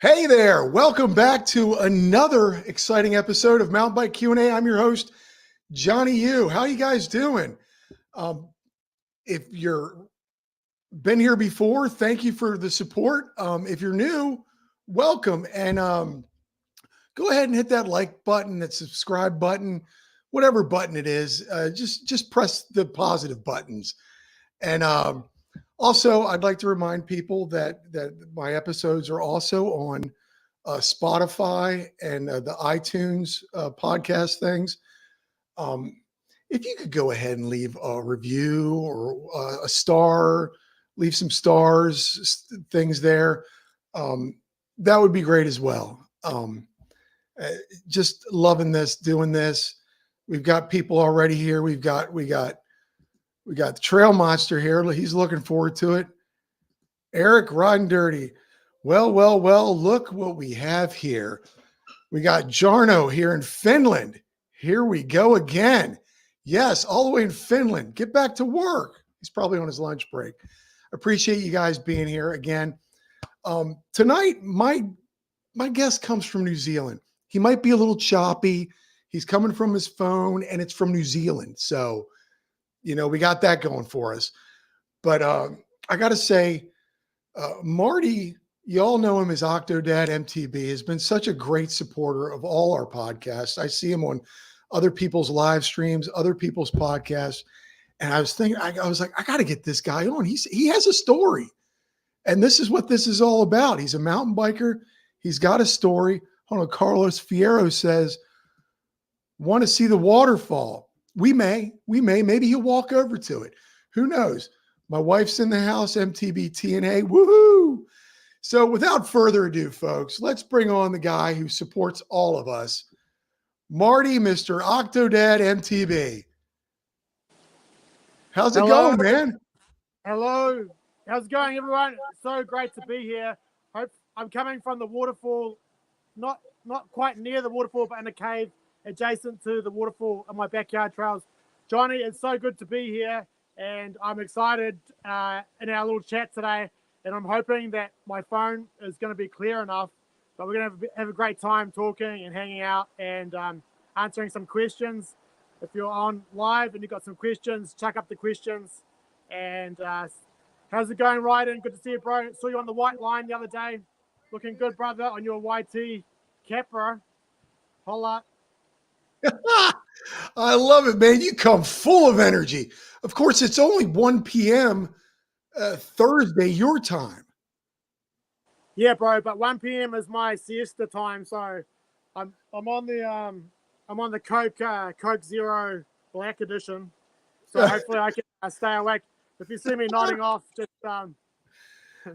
Hey there, welcome back to another exciting episode of Mountain Bike Q&A. I'm your host, Johnny U. How you guys doing? If you're been here before, thank you for the support. If you're new, welcome. And go ahead and hit that like button, that subscribe button, whatever button it is. Just press the positive buttons. And also, I'd like to remind people that my episodes are also on Spotify and the iTunes podcast things. If you could go ahead and leave a review or a star, leave some stars, things there, that would be great as well. Just loving this, doing this. We've got people already here. We got the Trail Monster here. He's looking forward to it. Eric riding dirty. Well, look what we have here. We got Jarno here in Finland. Here we go again. Yes, all the way in Finland. Get back to work. He's probably on his lunch break. Appreciate you guys being here again. Tonight, my guest comes from New Zealand. He might be a little choppy. He's coming from his phone, and it's from New Zealand. So, we got that going for us. But I got to say, Marty, you all know him as Octodad MTB, has been such a great supporter of all our podcasts. I see him on other people's live streams, other people's podcasts. And I was thinking, I was like, I got to get this guy on. He has a story. And this is what this is all about. He's a mountain biker. He's got a story. Hold on, Carlos Fierro says, want to see the waterfall. We may, maybe he'll walk over to it. Who knows? My wife's in the house, MTB TNA. Woohoo! So without further ado, folks, let's bring on the guy who supports all of us, Marty, Mr. Octodad MTB. How's it going, man? Hello. How's it going, everyone? So great to be here. Hope I'm coming from the waterfall, not quite near the waterfall, but in a cave adjacent to the waterfall on my backyard trails. Johnny, it's so good to be here, and I'm excited in our little chat today, and I'm hoping that my phone is going to be clear enough, but we're going to have a great time talking and hanging out and answering some questions. If you're on live and you've got some questions, chuck up the questions. And how's it going, Ryden? Good to see you, bro. Saw you on the white line the other day. Looking good, brother, on your YT cap, bro. Holla. I love it, man. You come full of energy. Of course, it's only 1 p.m. Thursday, your time. Yeah, bro, but 1 p.m. is my siesta time, so I'm on the Coke Zero Black Edition. So hopefully I can stay awake. If you see me nodding off, just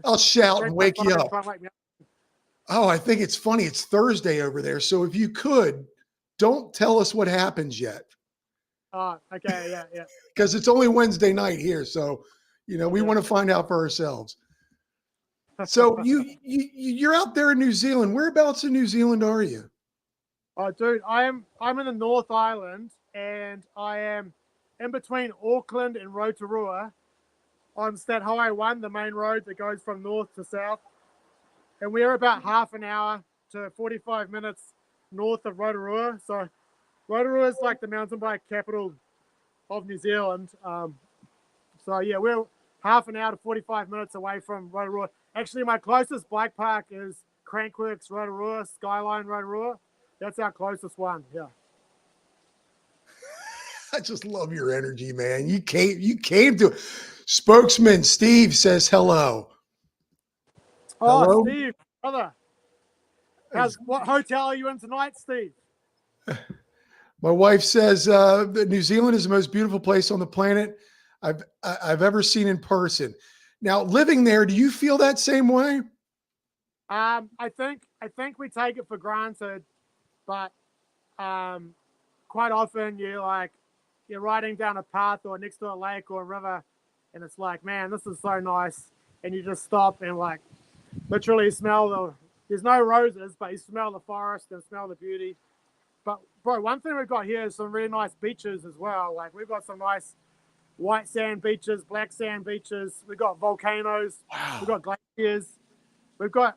I'll shout and wake you up. Oh, I think it's funny. It's Thursday over there. So if you could, don't tell us what happens yet. Oh, okay, yeah. Because it's only Wednesday night here. So, we want to find out for ourselves. So you're out there in New Zealand. Whereabouts in New Zealand are you? Oh, dude, I'm in the North Island, and I am in between Auckland and Rotorua on State Highway 1, the main road that goes from north to south. And we're about half an hour to 45 minutes north of Rotorua. So Rotorua is like the mountain bike capital of New Zealand. So yeah, we're half an hour to 45 minutes away from Rotorua. Actually, my closest bike park is Crankworks Rotorua, Skyline Rotorua. That's our closest one, yeah. I just love your energy, man. You came to Spokesman Steve says hello. Oh, hello? Steve, brother. What hotel are you in tonight, Steve? My wife says that New Zealand is the most beautiful place on the planet I've ever seen in person. Now, living there, do you feel that same way? I think we take it for granted, but quite often you're riding down a path or next to a lake or a river, and it's like, man, this is so nice, and you just stop and literally smell there's no roses, but you smell the forest and smell the beauty. But bro, one thing we've got here is some really nice beaches as well. We've got some nice white sand beaches, black sand beaches. We've got volcanoes. Wow. We've got glaciers. We've got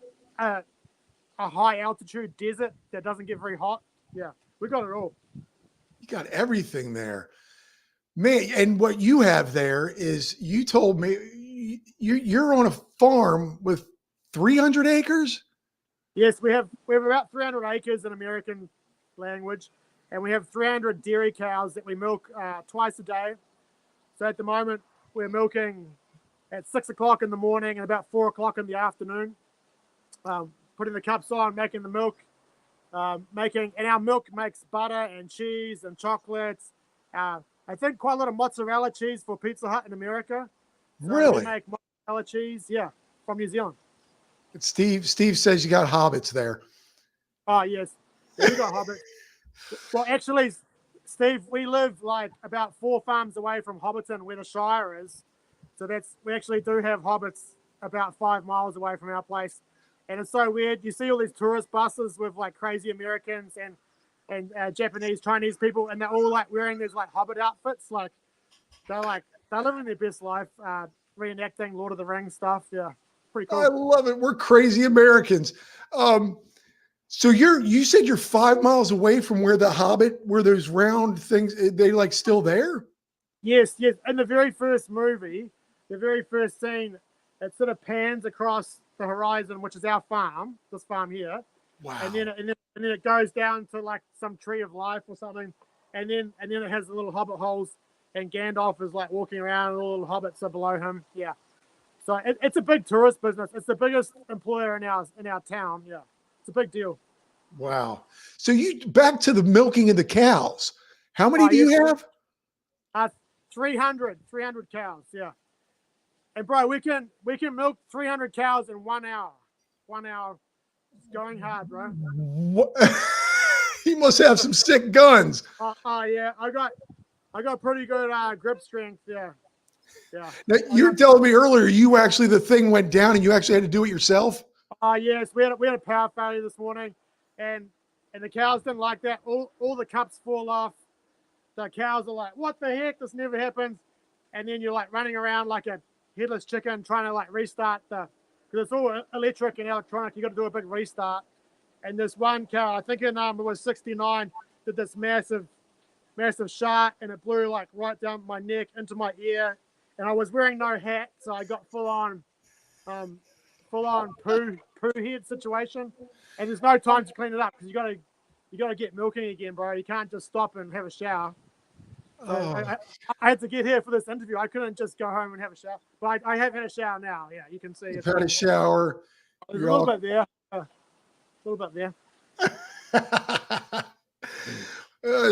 a high altitude desert that doesn't get very hot. Yeah, we got it all. You got everything there, man. And what you have there is, you told me you're on a farm with 300 acres. Yes, we have about 300 acres in American language, and we have 300 dairy cows that we milk twice a day. So at the moment, we're milking at 6 o'clock in the morning and about 4 o'clock in the afternoon. Putting the cups on, making the milk, and our milk makes butter and cheese and chocolates. I think quite a lot of mozzarella cheese for Pizza Hut in America. So Really? we make mozzarella cheese, yeah, from New Zealand. Steve says you got hobbits there. Oh, yes. Yeah, we got hobbits. Well, actually, Steve, we live like about 4 farms away from Hobbiton, where the Shire is. So we actually do have hobbits about 5 miles away from our place. And it's so weird. You see all these tourist buses with like crazy Americans and Japanese, Chinese people, and they're all like wearing these like hobbit outfits. Like they're living their best life, reenacting Lord of the Rings stuff. Yeah, pretty cool. I love it. We're crazy Americans. So you said you're 5 miles away from where the Hobbit, where those round things, they like still there? Yes. In the very first movie, the very first scene, it sort of pans across the horizon, which is our farm, this farm here. Wow. And then it goes down to like some tree of life or something, and then it has the little hobbit holes, and Gandalf is like walking around, and all the hobbits are below him. Yeah. So it's a big tourist business. It's the biggest employer in our town. Yeah. It's a big deal. Wow. So back to the milking of the cows. How many do you have? 300 cows. Yeah. And bro, we can milk 300 cows in 1 hour. 1 hour. It's going hard, bro. What? He must have some sick guns. Yeah. I got pretty good grip strength. Yeah. Yeah. Now, you're telling me earlier the thing went down and you actually had to do it yourself? Yes, we had a power failure this morning, and the cows didn't like that. All the cups fall off. The cows are like, "What the heck? This never happens." And then you're like running around like a headless chicken trying to like restart because it's all electric and electronic. You got to do a big restart. And this one cow, I think her number was 69, did this massive shot, and it blew like right down my neck into my ear. And I was wearing no hat, so I got full on poo head situation. And there's no time to clean it up because you gotta get milking again, bro. You can't just stop and have a shower. So I had to get here for this interview. I couldn't just go home and have a shower. But I have had a shower now. Yeah, you can see. You've had a shower. There's a little bit there. A little bit there.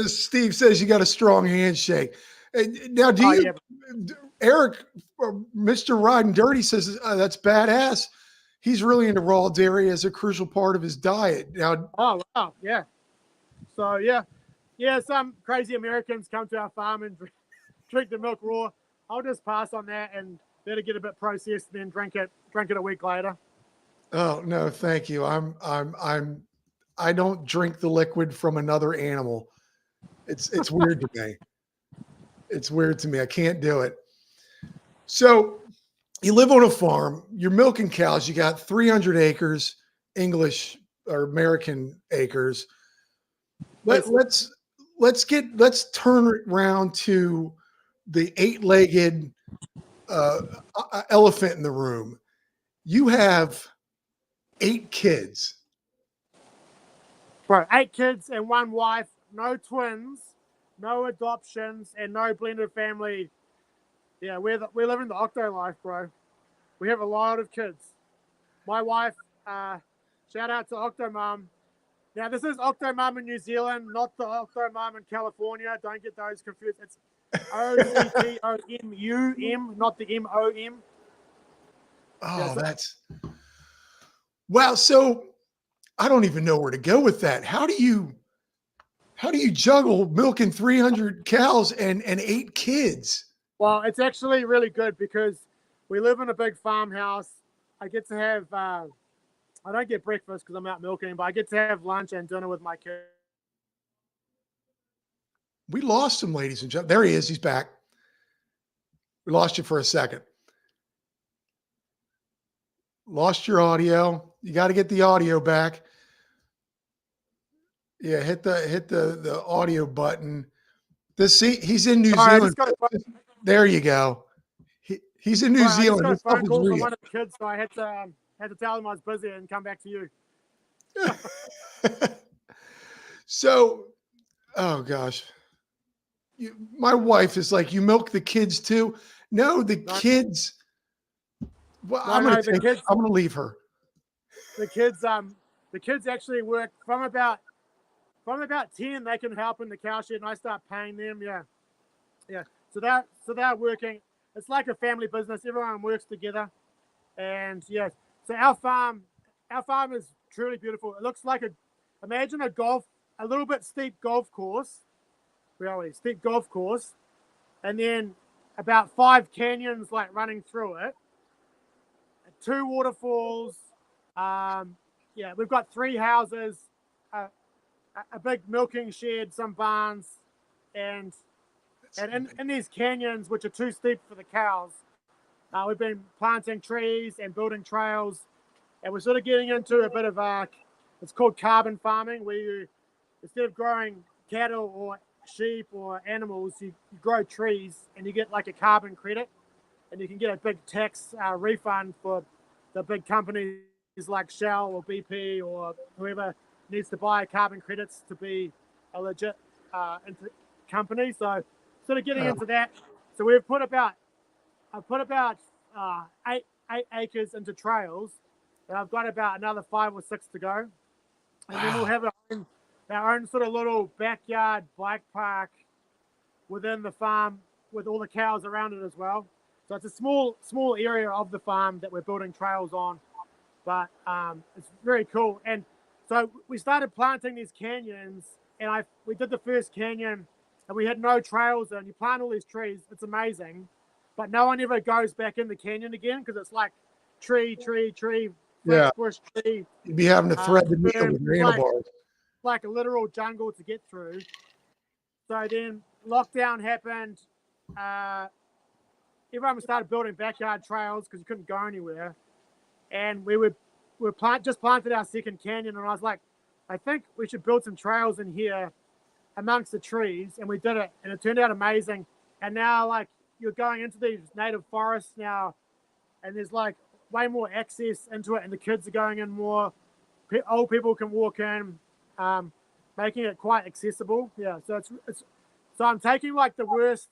Steve says you got a strong handshake. Now, Eric, Mr. Riding Dirty says that's badass. He's really into raw dairy as a crucial part of his diet. Now, oh wow, yeah. So yeah, some crazy Americans come to our farm and drink the milk raw. I'll just pass on that and let it get a bit processed, and then drink it a week later. Oh no, thank you. I don't drink the liquid from another animal. It's weird to me. It's weird to me. I can't do it. So you live on a farm, you're milking cows, you got 300 acres, English or American acres. Let's turn it around to the 8-legged elephant in the room. You have 8 kids. Bro, 8 kids and 1 wife, no twins, no adoptions, and no blended family. Yeah, we're living the Octo life, bro. We have a lot of kids. My wife, shout out to Octo Mom. Now, this is Octo Mom in New Zealand, not the Octo Mom in California. Don't get those confused. It's OCTOMUM, not the MOM. Oh, that's wow. So I don't even know where to go with that. How do you juggle milking 300 cows and 8 kids? Well, it's actually really good because we live in a big farmhouse. I get to have, I don't get breakfast because I'm out milking, but I get to have lunch and dinner with my kids. We lost him, ladies and gentlemen. There he is. He's back. We lost you for a second. Lost your audio. You got to get the audio back. Yeah, hit the audio button. He's in New Sorry, I Zealand. just got a phone, There you go. He's in New sorry, I just Zealand. got a This stuff phone is call from real. one of the kids, so I had to tell them I was busy and come back to you. So, oh gosh, my wife is like, you milk the kids too. No, the No, kids. Well, no, no, the kids, I'm gonna leave her. the kids actually work from about 10. They can help in the cow shed, and I start paying them. Yeah. So they're working. It's like a family business. Everyone works together, and yeah. So our farm is truly beautiful. It looks like imagine a little bit steep golf course, and then about 5 canyons like running through it, 2 waterfalls. Yeah, we've got 3 houses, a big milking shed, some barns, and in these canyons, which are too steep for the cows, we've been planting trees and building trails, and we're sort of getting into a bit of it's called carbon farming, where you, instead of growing cattle or sheep or animals, you grow trees, and you get like a carbon credit, and you can get a big tax refund for the big companies like Shell or BP or whoever needs to buy carbon credits to be a legit company. So sort of getting into that. So I put about 8 acres into trails, and I've got about another 5 or 6 to go. And then we'll have our own sort of little backyard bike park within the farm with all the cows around it as well. So it's a small area of the farm that we're building trails on, but it's very cool. And so we started planting these canyons, and we did the first canyon, and we had no trails, and you plant all these trees. It's amazing, but no one ever goes back in the canyon again because it's like tree, Yeah, bush, tree. you'd be having to thread the needle with your Like, handlebars. like a literal jungle to get through. So then lockdown happened. Everyone started building backyard trails because you couldn't go anywhere. And we just planted our second canyon, and I was like, I think we should build some trails in here amongst the trees. And we did it, and it turned out amazing. And now, like, you're going into these native forests now, and there's like way more access into it, and the kids are going in more. Old people can walk in, making it quite accessible. Yeah, so so I'm taking like the worst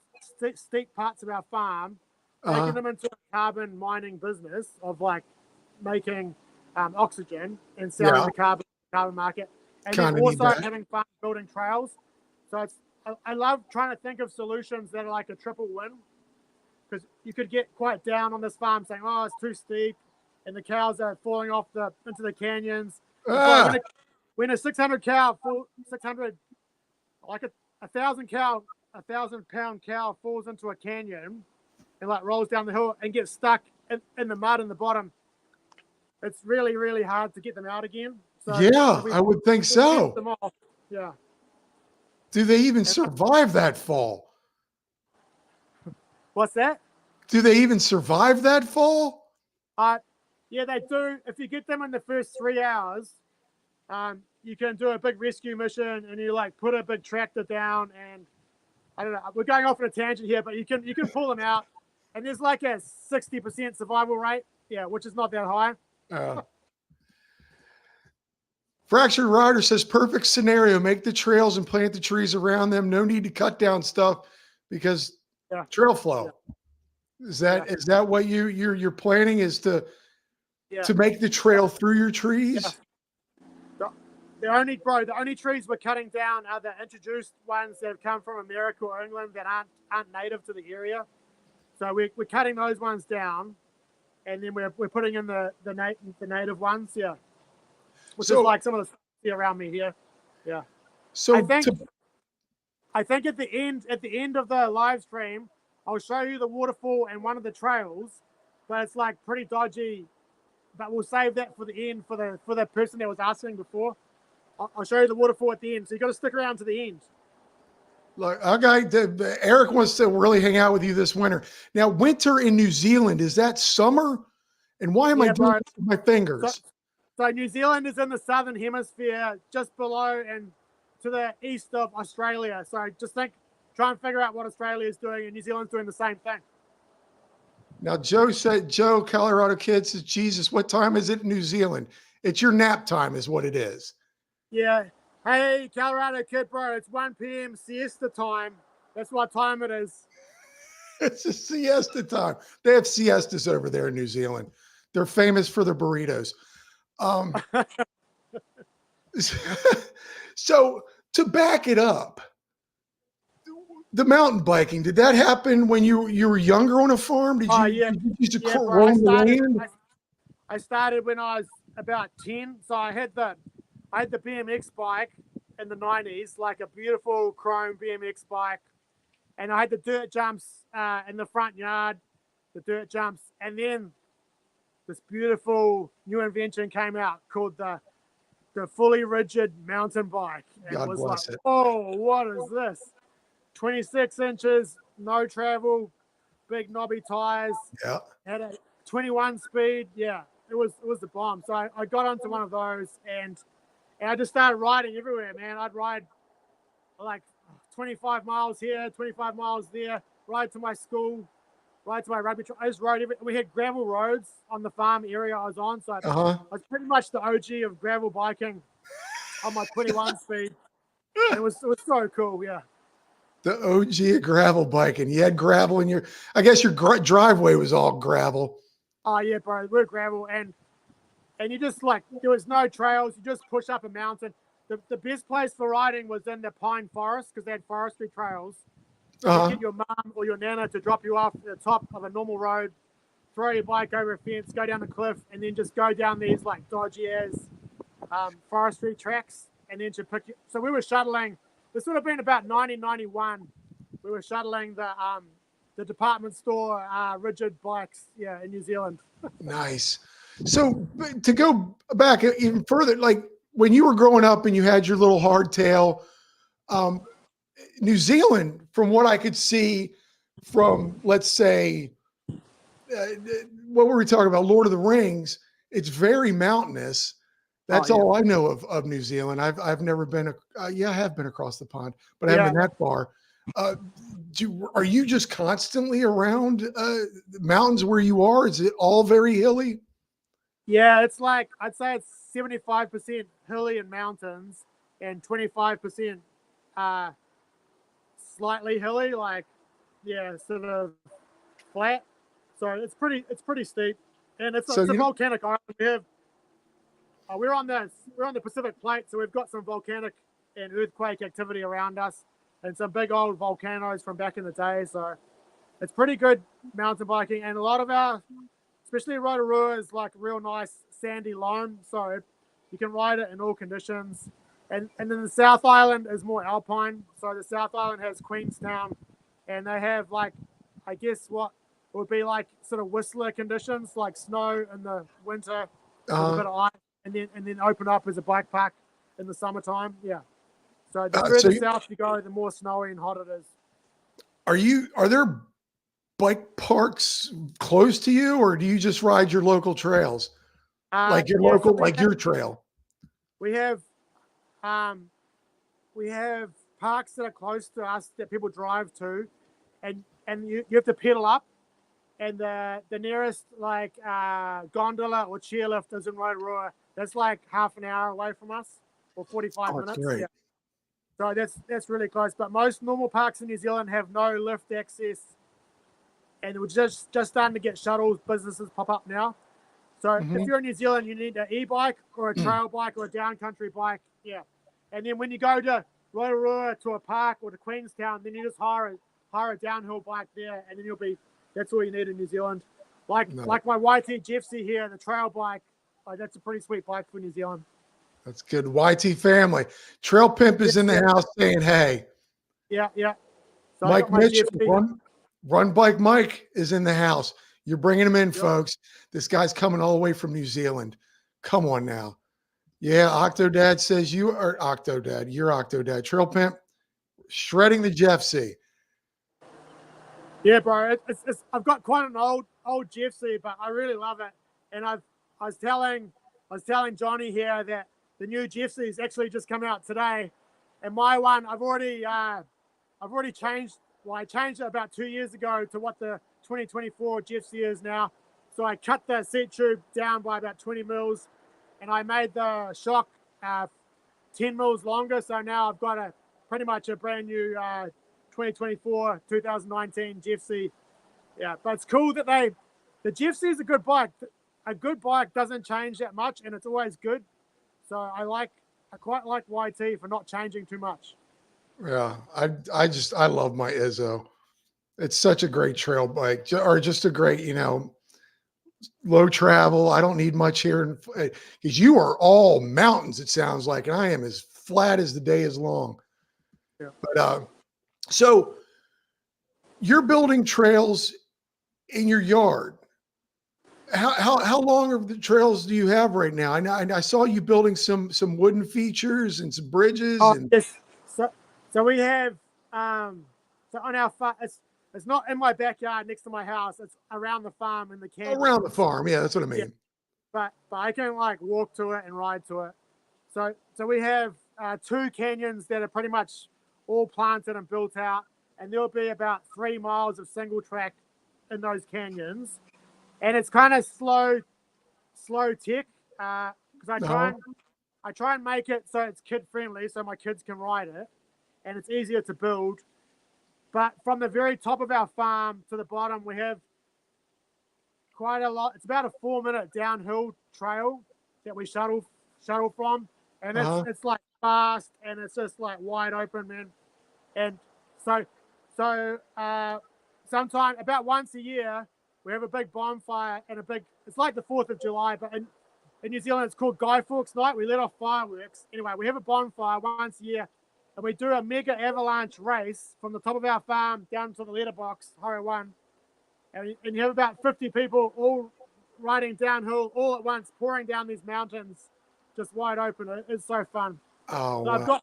steep parts of our farm, making them into a carbon mining business of like making oxygen and selling the carbon market, and then also having fun building trails. So I love trying to think of solutions that are like a triple win, because you could get quite down on this farm saying, oh, it's too steep, and the cows are falling off into the canyons. When a 600 like a 1,000-pound cow falls into a canyon and like rolls down the hill and gets stuck in the mud in the bottom, it's really, really hard to get them out again. So yeah, I would think so. them off. Yeah. Do they even survive that fall? What's that? Do they even survive that fall? Yeah, they do. If you get them in the first 3 hours, you can do a big rescue mission, and you like put a big tractor down, and I don't know. We're going off on a tangent here, but you can pull them out, and there's like a 60% survival rate. Yeah, which is not that high. Fractured Rider says, perfect scenario. Make the trails and plant the trees around them. No need to cut down stuff because trail flow. Yeah. Is that what you're planning, is to make the trail through your trees? Yeah. The only trees we're cutting down are the introduced ones that have come from America or England that aren't native to the area. So we're cutting those ones down, and then we're putting in the native ones. Yeah. Which is like some of the stuff around me here. Yeah. So I think at the end of the live stream, I'll show you the waterfall and one of the trails, but it's like pretty dodgy. But we'll save that for the end for the person that was asking before. I'll show you the waterfall at the end, so you got to stick around to the end. Look, okay, Eric wants to really hang out with you this winter. Now, winter in New Zealand, is that summer? And why am I doing this with my fingers? So New Zealand is in the southern hemisphere, just below, and to the east of Australia. So just try and figure out what Australia is doing, and New Zealand's doing the same thing. Now, Joe, Colorado kid says, Jesus, what time is it in New Zealand? It's your nap time is what it is. Yeah. Hey, Colorado kid, bro, it's 1 p.m. siesta time. That's what time it is. It's a siesta time. They have siestas over there in New Zealand. They're famous for their burritos. So to back it up, the mountain biking, did that happen when you were younger on a farm? Did you used to roam the land? I started when I was about 10. So I had the BMX bike in the 90s, like a beautiful chrome BMX bike. And I had the dirt jumps in the front yard, the dirt jumps. And then this beautiful new invention came out called the fully rigid mountain bike. And God it was bless like, it. oh, what is this? 26 inches, no travel, big knobby tires. Yeah. Had a 21 speed. Yeah, it was the bomb. So I got onto one of those and I just started riding everywhere, man. I'd ride like 25 miles here, 25 miles there, ride to my school, ride to my rugby. I just rode we had gravel roads on the farm area I was on. So I was pretty much the OG of gravel biking on my 21 speed. And it was so cool, yeah. The OG of gravel biking. You had gravel in I guess your driveway was all gravel. Oh, yeah, bro. We're gravel. And you just there was no trails. You just push up a mountain. The best place for riding was in the pine forest because they had forestry trails. You get your mum or your nana to drop you off at the top of a normal road, throw your bike over a fence, go down the cliff, and then just go down these dodgy as forestry tracks. And then to pick you. So we were shuttling. This would have been about 1991. We were shuttling the department store rigid bikes, in New Zealand. Nice. So to go back even further, like when you were growing up and you had your little hardtail, New Zealand, from what I could see from, let's say, what were we talking about? Lord of the Rings. It's very mountainous. That's all I know of New Zealand. I've never been. I have been across the pond, but I haven't been that far. Are you just constantly around mountains where you are? Is it all very hilly? Yeah, it's I'd say it's 75% hilly and mountains, and 25% slightly hilly, sort of flat. So it's pretty steep, and it's a volcanic island. We're on the Pacific Plate, so we've got some volcanic and earthquake activity around us, and some big old volcanoes from back in the day. So it's pretty good mountain biking, and a lot of our, especially Rotorua, is real nice sandy loam, so you can ride it in all conditions. And then the South Island is more alpine. So the South Island has Queenstown, and they have I guess what would be sort of Whistler conditions, like snow in the winter, with a bit of ice. And then open up as a bike park in the summertime. Yeah. So the further south you go, the more snowy and hot it is. Are there bike parks close to you, or do you just ride your local trails? Your trail? We have parks that are close to us that people drive to, and you have to pedal up. And the nearest gondola or chairlift is in Rotorua. That's half an hour away from us, or 45 minutes. Great. Yeah. So that's really close. But most normal parks in New Zealand have no lift access, and we're just starting to get shuttles businesses pop up now. So if you're in New Zealand, you need an e-bike or a trail bike or a downcountry bike. Yeah. And then when you go to Rotorua to a park or to Queenstown, then you just hire a downhill bike there, and then that's all you need in New Zealand. Like my YT Jeffsy here, the trail bike. That's a pretty sweet bike for New Zealand. That's good. YT family. Trail Pimp is in the house saying, hey. Yeah. So Mike Mitchell, Run Bike Mike is in the house. You're bringing him in, folks. This guy's coming all the way from New Zealand. Come on now. Yeah, Octodad says you are Octodad. You're Octodad. Trail Pimp, shredding the Jeffsy. Yeah, bro. I've got quite an old Jeffsy, but I really love it. And I was telling Johnny here that the new Jeffsy's actually just come out today, And my one, I've already changed. Well, I changed it about 2 years ago to what the 2024 GFC is now. So I cut the seat tube down by about 20 mils, and I made the shock 10 mils longer. So now I've got pretty much a brand new 2024 2019 GFC. Yeah, but it's cool that the GFC is a good bike. A good bike doesn't change that much, and it's always good. So I quite like YT for not changing too much. Yeah, I love my Izzo. It's such a great trail bike, or just a great, low travel. I don't need much here because you are all mountains, it sounds like, and I am as flat as the day is long. Yeah. But so you're building trails in your yard. How long of the trails do you have right now? I saw you building some wooden features and some bridges. Yes. So we have so on our farm. It's not in my backyard next to my house. It's around the farm in the canyon. Around the farm, yeah, that's what I mean. Yeah. But I can walk to it and ride to it. So we have 2 canyons that are pretty much all planted and built out, and there'll be about 3 miles of single track in those canyons, and it's kind of slow tech because I try and make it so it's kid friendly, so my kids can ride it, and it's easier to build. But from the very top of our farm to the bottom, we have quite a lot. It's about a 4-minute downhill trail that we shuttle from, and it's fast, and it's just wide open, man. And so sometime about once a year we have a big bonfire and it's like the 4th of July, but in New Zealand it's called Guy Fawkes Night. We let off fireworks. Anyway, we have a bonfire once a year, and we do a mega avalanche race from the top of our farm down to the letterbox, Horo 1. And you have about 50 people all riding downhill all at once, pouring down these mountains, just wide open. It's so fun. Oh, so wow. I've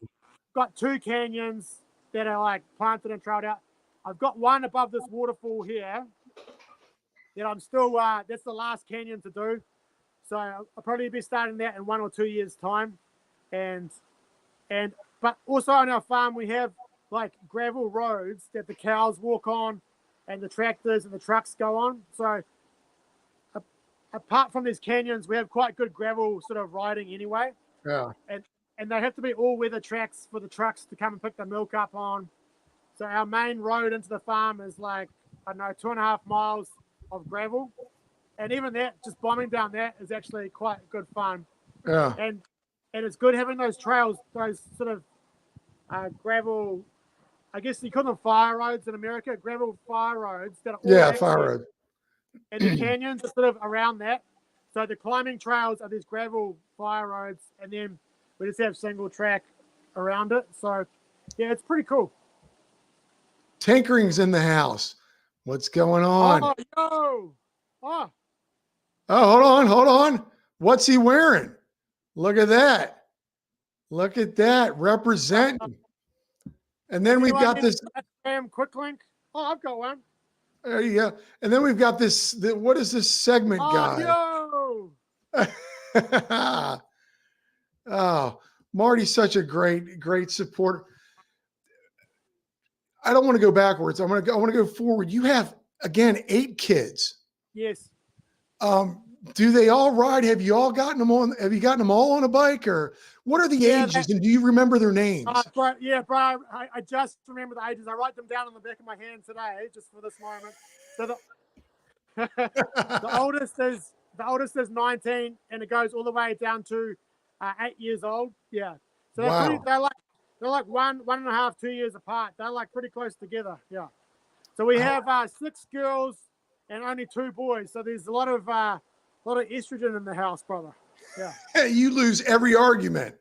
got 2 canyons that are planted and trailed out. I've got one above this waterfall here that I'm still, that's the last canyon to do. So I'll probably be starting that in 1 or 2 years' time. But also on our farm, we have gravel roads that the cows walk on and the tractors and the trucks go on. So apart from these canyons, we have quite good gravel sort of riding anyway. Yeah. And they have to be all-weather tracks for the trucks to come and pick the milk up on. So our main road into the farm is 2.5 miles of gravel. And even that, just bombing down that is actually quite good fun. Yeah. And it's good having those trails, those sort of gravel, I guess you call them fire roads in America, gravel fire roads that are all fire road. And the canyons are sort of around that. So the climbing trails are these gravel fire roads, and then we just have single track around it. So yeah, it's pretty cool. Tinkering's in the house. What's going on? Oh, yo! Oh, hold on. What's he wearing? Look at that. Representing. And then we've got this. Quick link. Oh, I've got one. There you go. And then we've got this. What is this segment guy? Yo! Oh, Marty's such a great support. I don't want to go backwards. I want to go forward. You have, again, 8 kids. Yes. Do they all ride? Have you gotten them all on a bike, or what are the ages? And do you remember their names? Bro, I just remember the ages. I write them down on the back of my hand today, just for this moment. So the oldest is 19, and it goes all the way down to 8 years old. Yeah. So they're like 1.5, 2 years apart. They're pretty close together. Yeah. So we have 6 girls and only 2 boys. So there's a lot of estrogen in the house, brother. Yeah. You lose every argument.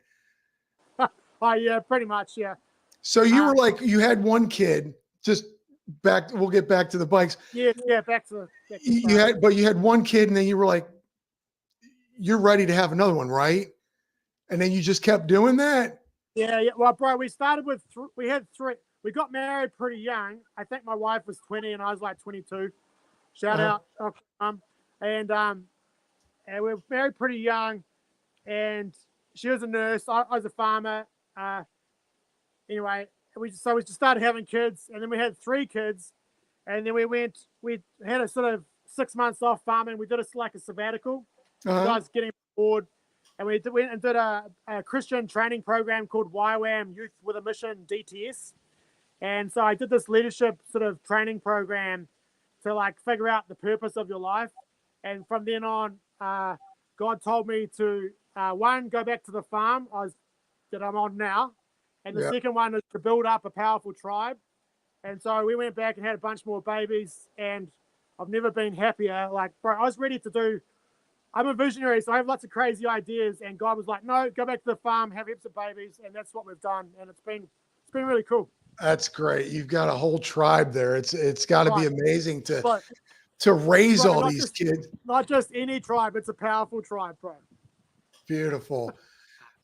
Oh yeah, pretty much. Yeah. So you were you had one kid. Just back. We'll get back to the bikes. Yeah. Back to you had one kid, and then you were you're ready to have another one, right? And then you just kept doing that. Yeah. Well, bro, we started with we had 3. We got married pretty young. I think my wife was 20 and I was 22. Shout out. And we were married pretty young, and she was a nurse. I was a farmer. anyway, we just started having kids, and then we had 3 kids, and then we had a sort of 6 months off farming. We did like a sabbatical. Uh-huh. I was getting bored, and we went and did a Christian training program called YWAM, Youth with a Mission, DTS. And so I did this leadership sort of training program to like figure out the purpose of your life. And from then on, God told me to, one, go back to the farm that I'm on now. And the second one is to build up a powerful tribe. And so we went back and had a bunch more babies, and I've never been happier. Like, bro, I was ready to do, I'm a visionary, so I have lots of crazy ideas. And God was like, no, go back to the farm, have heaps of babies. And that's what we've done. And it's been really cool. That's great. You've got a whole tribe there. It's got to be amazing to raise all these kids. Not just any tribe. It's a powerful tribe, bro. Beautiful.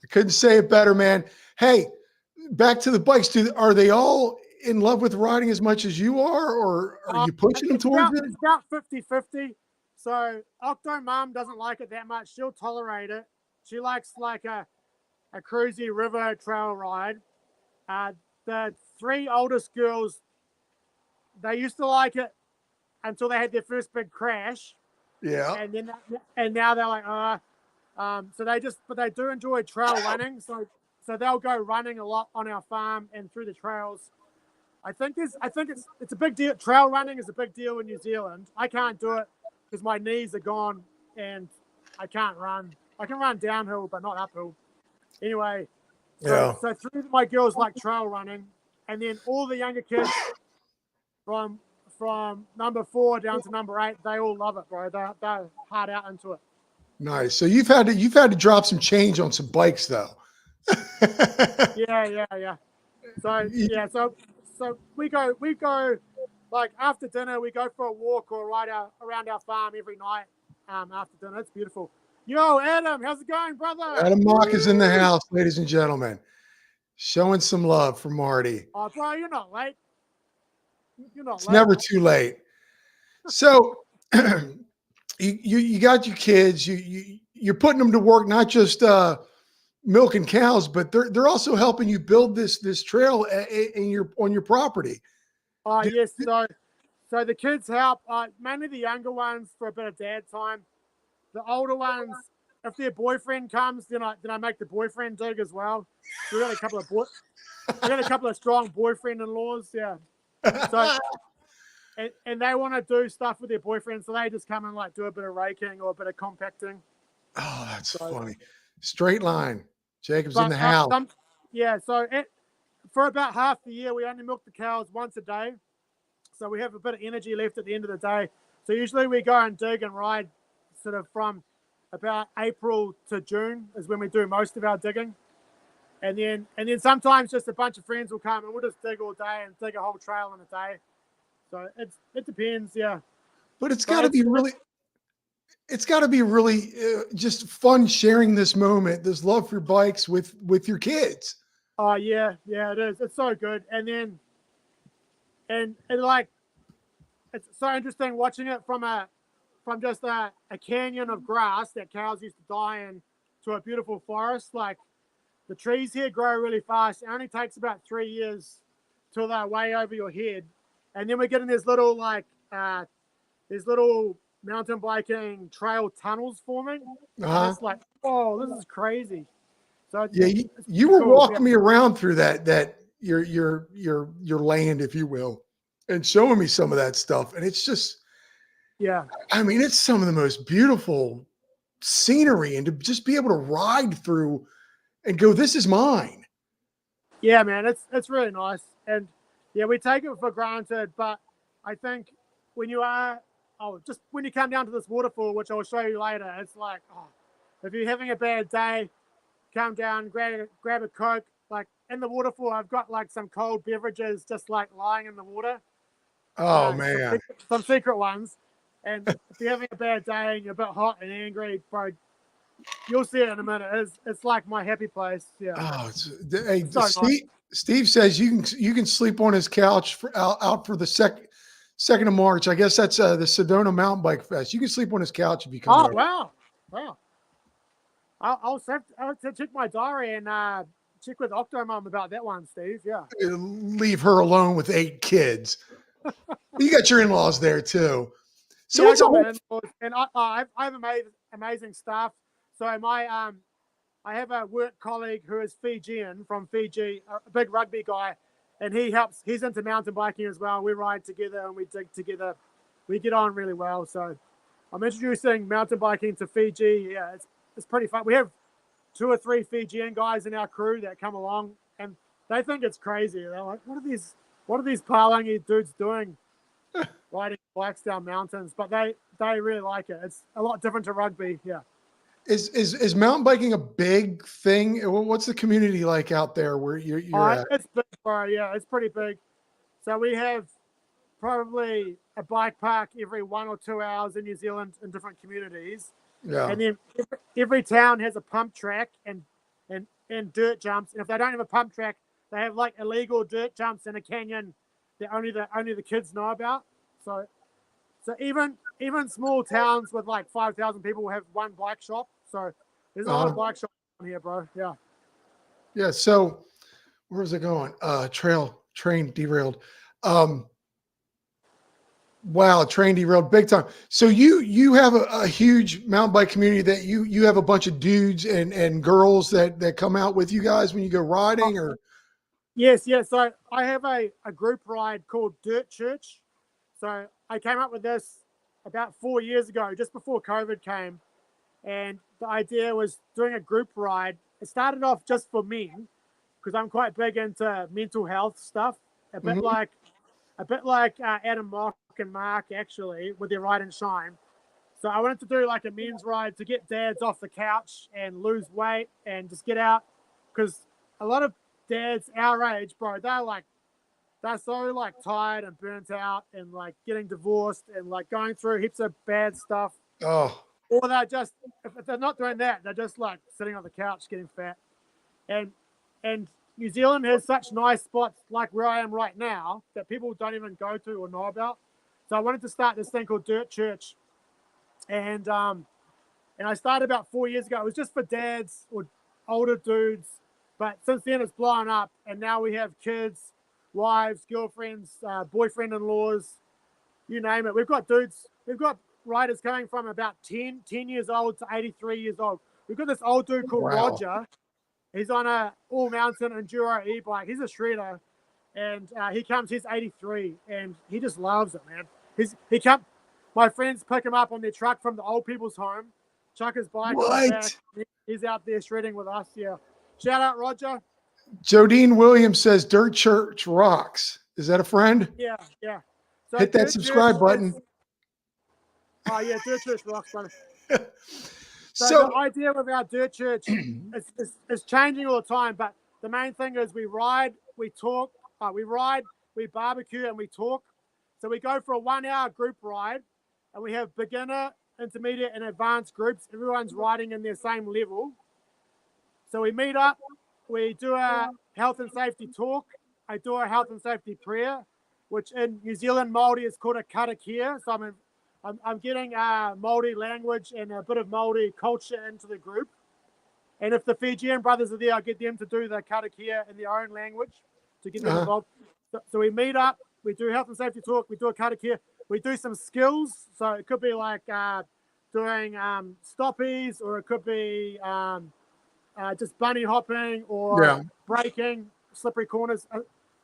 I couldn't say it better, man. Hey, back to the bikes. Are they all in love with riding as much as you are, or are you pushing them towards it? It's about 50-50. So Octo Mom doesn't like it that much. She'll tolerate it. She likes like a cruisy river trail ride. The 3 oldest girls, they used to like it until they had their first big crash. Yeah. And now they're like, but they do enjoy trail running. So they'll go running a lot on our farm and through the trails. I think it's a big deal. Trail running is a big deal in New Zealand. I can't do it because my knees are gone and I can't run. I can run downhill, but not uphill. Anyway. So 3 of my girls like trail running, and then all the younger kids from number 4 down to number 8, they all love it, bro. They're hard out into it. Nice. So you've had to drop some change on some bikes, though. Yeah. So we go like after dinner. We go for a walk or ride around our farm every night after dinner. It's beautiful. Yo, Adam, how's it going, brother? Adam Mock is in the house, ladies and gentlemen. Showing some love for Marty. Oh, bro, you're not late. It's never too late. So you got your kids. You're putting them to work, not just milking cows, but they're also helping you build this trail on your property. Oh, yes. So the kids help, mainly the younger ones for a bit of dad time. The older ones, if their boyfriend comes, then I make the boyfriend dig as well. So we got a couple of strong boyfriend-in-laws, yeah. So and they want to do stuff with their boyfriend, so they just come and like do a bit of raking or a bit of compacting. Oh, that's funny. Straight line. Jacob's in the house. For about half the year, we only milk the cows once a day. So we have a bit of energy left at the end of the day. So usually we go and dig and ride sort of from about April to June is when we do most of our digging. And then sometimes just a bunch of friends will come and we'll just dig all day and dig a whole trail in a day. So it depends, yeah. But it's got to be really just fun sharing this moment, this love for bikes with your kids. Oh yeah, it is. It's so good. And then and like it's so interesting watching it from just a canyon of grass that cows used to die in to a beautiful forest. Like the trees here grow really fast. It only takes about 3 years till they're way over your head. And then we're getting these little mountain biking trail tunnels forming. Uh-huh. It's like, oh, this is crazy. So yeah, you were walking me around through that your land, if you will, and showing me some of that stuff. And it's just, yeah, I mean, it's some of the most beautiful scenery, and to just be able to ride through and go, this is mine. Yeah, man, it's really nice. And yeah, we take it for granted, but I think when you come down to this waterfall, which I'll show you later, it's like, if you're having a bad day, come down, grab a Coke. Like in the waterfall, I've got like some cold beverages just like lying in the water. Oh man, some secret ones. And if you're having a bad day and you're a bit hot and angry, bro, you'll see it in a minute. It's like my happy place. Yeah. Oh, hey, Steve says you can sleep on his couch out for the second of March. I guess that's the Sedona Mountain Bike Fest. You can sleep on his couch if you come. Oh, wow. I'll have to check my diary and check with Octomom about that one, Steve. Yeah. Leave her alone with 8 kids. You got your in-laws there too. So yeah, what's I got the my in-laws, and I have amazing staff. So I have a work colleague who is Fijian from Fiji, a big rugby guy, and he's into mountain biking as well. We ride together and we dig together. We get on really well. So I'm introducing mountain biking to Fiji. Yeah, it's pretty fun. We have 2 or 3 Fijian guys in our crew that come along, and they think it's crazy. They're like, what are these Palangi dudes doing riding bikes down mountains? But they really like it. It's a lot different to rugby. Yeah. Is mountain biking a big thing? What's the community like out there where you're at? It's big, bro. Yeah, it's pretty big. So we have probably a bike park every 1 or 2 hours in New Zealand in different communities. Yeah. And then every town has a pump track and dirt jumps. And if they don't have a pump track, they have like illegal dirt jumps in a canyon that only the kids know about. So even small towns with like 5,000 people will have one bike shop. So there's a lot of bike shops on here, bro. Yeah. Yeah. So where's it going? Train derailed. Wow, train derailed big time. So you have a huge mountain bike community that you have a bunch of dudes and girls that come out with you guys when you go riding, or? Yes. So I have a group ride called Dirt Church. So I came up with this about 4 years ago, just before COVID came. And the idea was doing a group ride. It started off just for men, because I'm quite big into mental health stuff, a bit like Adam Mock and Mark, actually, with their Ride and Shine. So I wanted to do like a men's ride to get dads off the couch and lose weight and just get out, because a lot of dads our age, bro, they're so like tired and burnt out and like getting divorced and like going through heaps of bad stuff. Oh, Or they're just, if they're not doing that, they're just like sitting on the couch getting fat. And New Zealand has such nice spots like where I am right now that people don't even go to or know about. So I wanted to start this thing called Dirt Church. And I started about 4 years ago. It was just for dads or older dudes. But since then it's blown up, and now we have kids, wives, girlfriends, boyfriend-in-laws, you name it. We've got riders coming from about 10 years old to 83 years old. We've got this old dude called Roger. He's on a all-mountain enduro e-bike. He's a shredder, and he's 83, and he just loves it, man. My friends pick him up on their truck from the old people's home, chuck his bike on the back. He's out there shredding with us, yeah. Shout out, Roger. Jodine Williams says Dirt Church rocks. Is that a friend? Yeah. So hit that subscribe button. Oh, yeah, Dirt Church rocks, brother. So the idea with our Dirt Church is changing all the time, but the main thing is we ride, we talk, we barbecue, and we talk. So we go for a 1 hour group ride, and we have beginner, intermediate, and advanced groups. Everyone's riding in their same level. So we meet up, we do a health and safety talk. I do a health and safety prayer, which in New Zealand Māori is called a karakia. So I'm getting Māori language and a bit of Māori culture into the group. And if the Fijian brothers are there, I get them to do the karakia in their own language to get them involved. So we meet up, we do health and safety talk, we do a karakia, we do some skills. So it could be like doing stoppies, or it could be just bunny hopping or braking, slippery corners,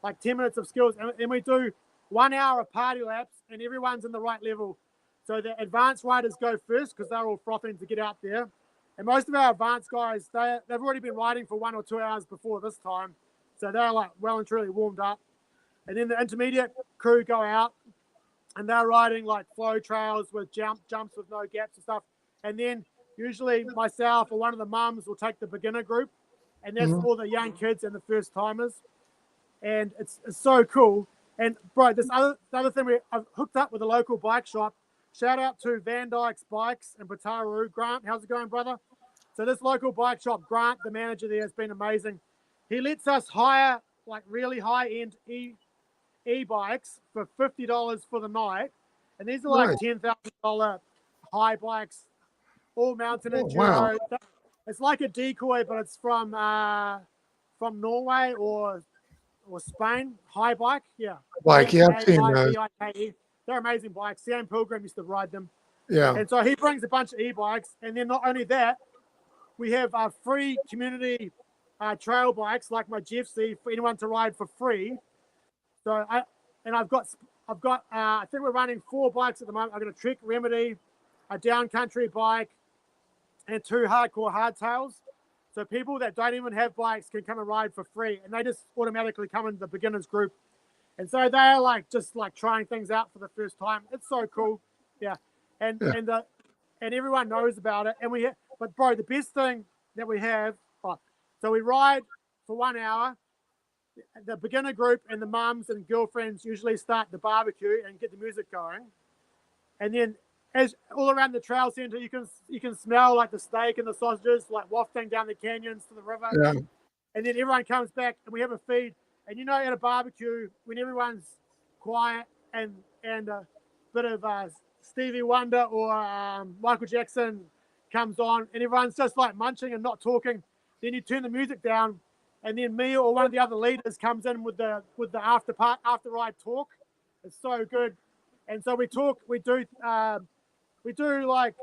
like 10 minutes of skills. And we do 1 hour of party laps, and everyone's in the right level. So the advanced riders go first because they're all frothing to get out there. And most of our advanced guys, they've already been riding for 1 or 2 hours before this time. So they're like well and truly warmed up. And then the intermediate crew go out, and they're riding like flow trails with jumps with no gaps and stuff. And then usually myself or one of the mums will take the beginner group, and that's all the young kids and the first timers. And it's so cool. And bro, the other thing, I've hooked up with a local bike shop. Shout out to Van Dyke's Bikes in Pataru. Grant, how's it going, brother? So this local bike shop, Grant, the manager there, has been amazing. He lets us hire like really high-end e-bikes for $50 for the night. And these are like $10,000 high bikes, all mountain enduro. Wow. It's like a decoy, but it's from from Norway or Spain, High Bike, yeah. Like, yeah, I've seen those. HIBIKE. They're amazing bikes. Sam Pilgrim used to ride them. Yeah. And so he brings a bunch of e-bikes. And then not only that, we have free community trail bikes like my GFC for anyone to ride for free. So I've got I think we're running 4 bikes at the moment. I've got a Trek Remedy, a down country bike, and 2 hardcore hardtails. So people that don't even have bikes can come and ride for free, and they just automatically come into the beginners group. And so they're like just like trying things out for the first time. It's so cool, yeah. And everyone knows about it. And but bro, the best thing that we have. So we ride for 1 hour. The beginner group and the mums and girlfriends usually start the barbecue and get the music going. And then as all around the trail center, you can smell like the steak and the sausages like wafting down the canyons to the river. Yeah. And then everyone comes back and we have a feed. And at a barbecue, when everyone's quiet and a bit of Stevie Wonder or Michael Jackson comes on and everyone's just like munching and not talking, then you turn the music down. And then me or one of the other leaders comes in with the after ride talk. It's so good. And so we do like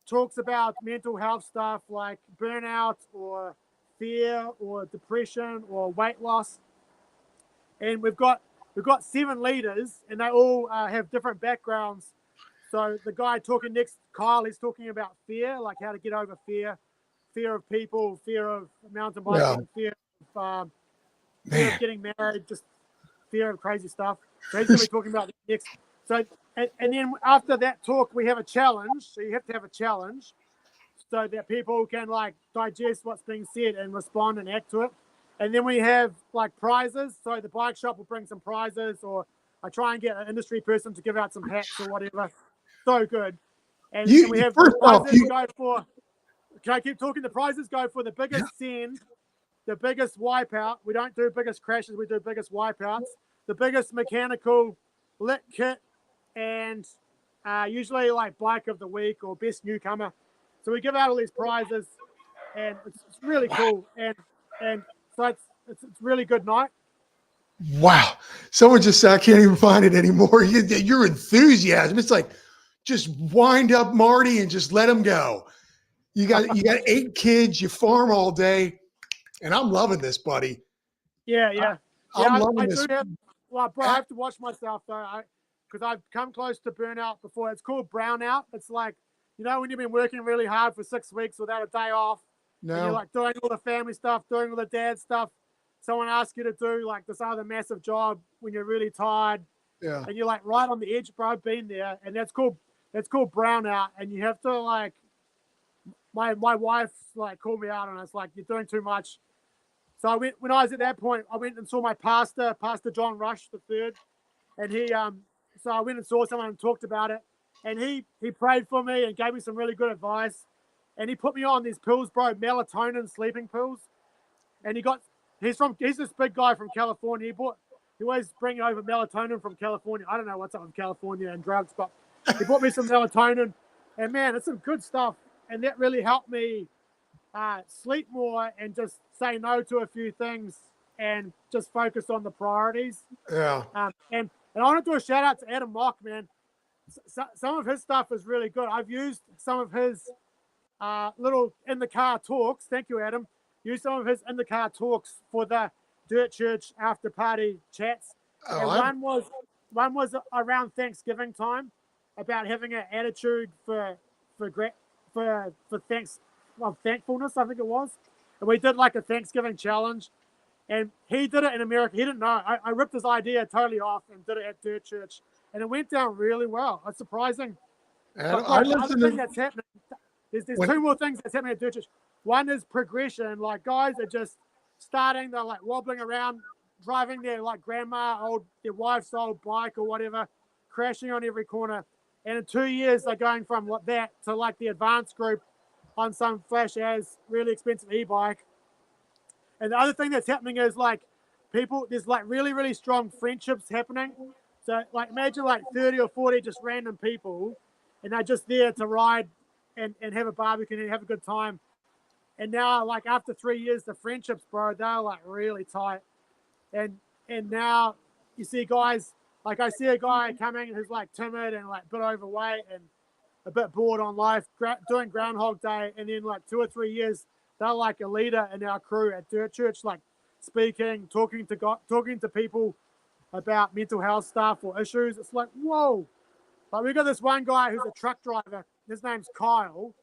talks about mental health stuff like burnout or fear or depression or weight loss. And we've got 7 leaders and they all have different backgrounds. So the guy talking next, Kyle, he's talking about fear, like how to get over fear of people, fear of mountain biking, fear of getting married, just fear of crazy stuff. So he's going to be talking about next. So, and then after that talk, we have a challenge. So you have to have a challenge so that people can like digest what's being said and respond and act to it. And then we have like prizes. So the bike shop will bring some prizes, or I try and get an industry person to give out some hats or whatever. So good. And we have prizes go for. Can I keep talking? The prizes go for the biggest send, the biggest wipeout. We don't do biggest crashes. We do biggest wipeouts. The biggest mechanical lit kit, and usually like bike of the week or best newcomer. So we give out all these prizes, and it's really cool. And so it's really good night. Wow. Someone just said, I can't even find it anymore. Your enthusiasm. It's like, just wind up Marty and just let him go. You got 8 kids, you farm all day, and I'm loving this, buddy. Yeah. I'm loving this. Bro, I have to watch myself though, because I've come close to burnout before. It's called brownout. It's like, when you've been working really hard for 6 weeks without a day off, and you're like doing all the family stuff, doing all the dad stuff. Someone asks you to do like this other massive job when you're really tired, and you're like right on the edge, bro. I've been there, and that's called brownout, and you have to like. My wife like called me out on it. It's like, you're doing too much. So when I was at that point, I went and saw my pastor John Rush III, and he so I went and saw someone and talked about it, and he prayed for me and gave me some really good advice, and he put me on these pills, bro, melatonin sleeping pills, and he's this big guy from California. He always bring over melatonin from California. I don't know what's up with California and drugs, but he bought me some melatonin, and man, it's some good stuff. And that really helped me sleep more and just say no to a few things and just focus on the priorities. Yeah. And I want to do a shout out to Adam Mock, man. Some of his stuff is really good. I've used some of his little in the car talks. Thank you, Adam. Used some of his in the car talks for the Dirt Church after party chats. And one was around Thanksgiving time about having an attitude for thankfulness, I think it was. And we did like a Thanksgiving challenge, and he did it in America. He didn't know. I ripped his idea totally off and did it at Dirt Church, and it went down really well. It's surprising. But that's happening. There's 2 more things that's happening at Dirt Church. One is progression. Like guys are just starting. They're like wobbling around, driving their like their wife's old bike or whatever, crashing on every corner. And in 2 years, they're going from that to like the advanced group on some flash as really expensive e-bike. And the other thing that's happening is like there's like really, really strong friendships happening. So like imagine like 30 or 40 just random people, and they're just there to ride and have a barbecue and have a good time. And now, like after 3 years, the friendships, bro, they're like really tight. And now you see guys, like I see a guy coming who's like timid and like a bit overweight and a bit bored on life, doing Groundhog Day, and then like 2 or 3 years, they're like a leader in our crew at Dirt Church, like speaking, talking to people about mental health stuff or issues. It's like, whoa. Like we got this one guy who's a truck driver. His name's Kyle,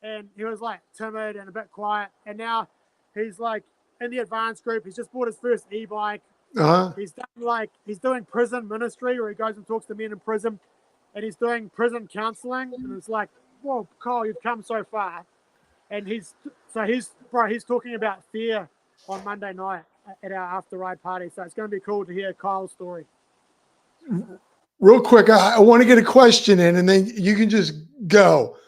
and he was like timid and a bit quiet, and now he's like in the advanced group. He's just bought his first e-bike. He's doing prison ministry where he goes and talks to men in prison. And he's doing prison counseling, and it's like, whoa, Kyle, you've come so far. And he's talking about fear on Monday night at our after ride party. So it's going to be cool to hear Kyle's story. Real quick, I want to get a question in, and then you can just go.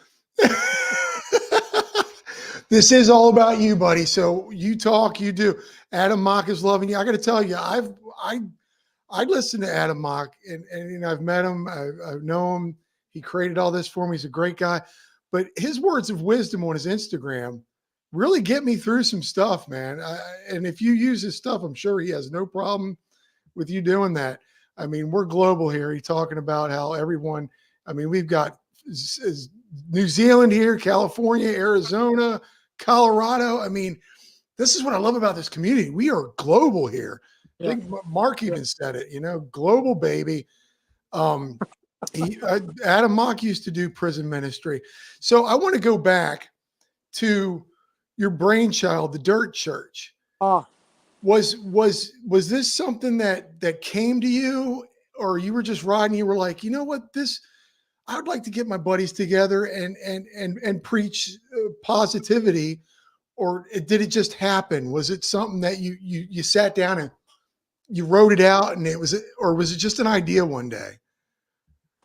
This is all about you, buddy. So you talk, you do. Adam Mock is loving you. I got to tell you, I listened to Adam Mock, and I've met him. I know him. He created all this for me. He's a great guy. But his words of wisdom on his Instagram really get me through some stuff, man. And if you use his stuff, I'm sure he has no problem with you doing that. I mean, we're global here. He's talking about how everyone, I mean, we've got New Zealand here, California, Arizona, Colorado. I mean, this is what I love about this community. We are global here. I think Mark even said it, global baby. Adam Mock used to do prison ministry. So I want to go back to your brainchild, the Dirt Church. Was this something that came to you, or you were just riding, you were like, you know what, I would like to get my buddies together and preach positivity, or did it just happen? Was it something that you sat down and you wrote it out, and or was it just an idea one day?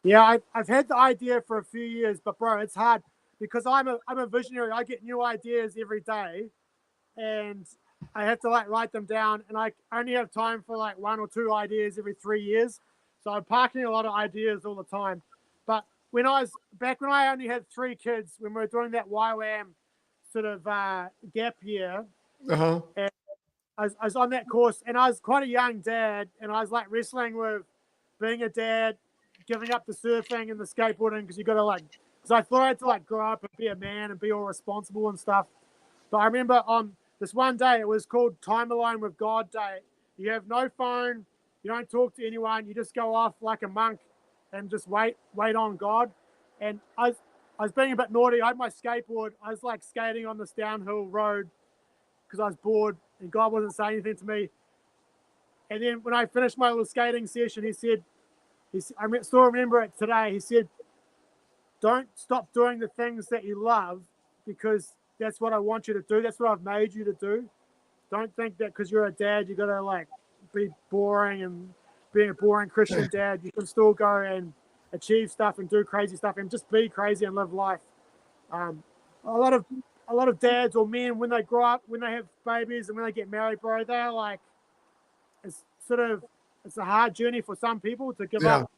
Yeah, I've had the idea for a few years, but bro, it's hard because I'm a visionary. I get new ideas every day, and I have to like write them down, and I only have time for like 1 or 2 ideas every 3 years. So I'm parking a lot of ideas all the time. But when I only had 3 kids, when we were doing that YWAM sort of gap year, and I was on that course, and I was quite a young dad, and I was like wrestling with being a dad, giving up the surfing and the skateboarding because you got to because I thought I had to like grow up and be a man and be all responsible and stuff. But I remember on this one day, it was called Time Alone with God Day. You have no phone, you don't talk to anyone, you just go off like a monk and just wait on God. And I was being a bit naughty. I had my skateboard. I was like skating on this downhill road because I was bored and God wasn't saying anything to me. And then when I finished my little skating session, he said, I still remember it today. He said, don't stop doing the things that you love because that's what I want you to do. That's what I've made you to do. Don't think that because you're a dad, you got to like be boring and being a boring Christian dad. You can still go and achieve stuff and do crazy stuff and just be crazy and live life. A lot of dads or men, when they grow up, when they have babies and when they get married, bro, they're like, it's a hard journey for some people to give up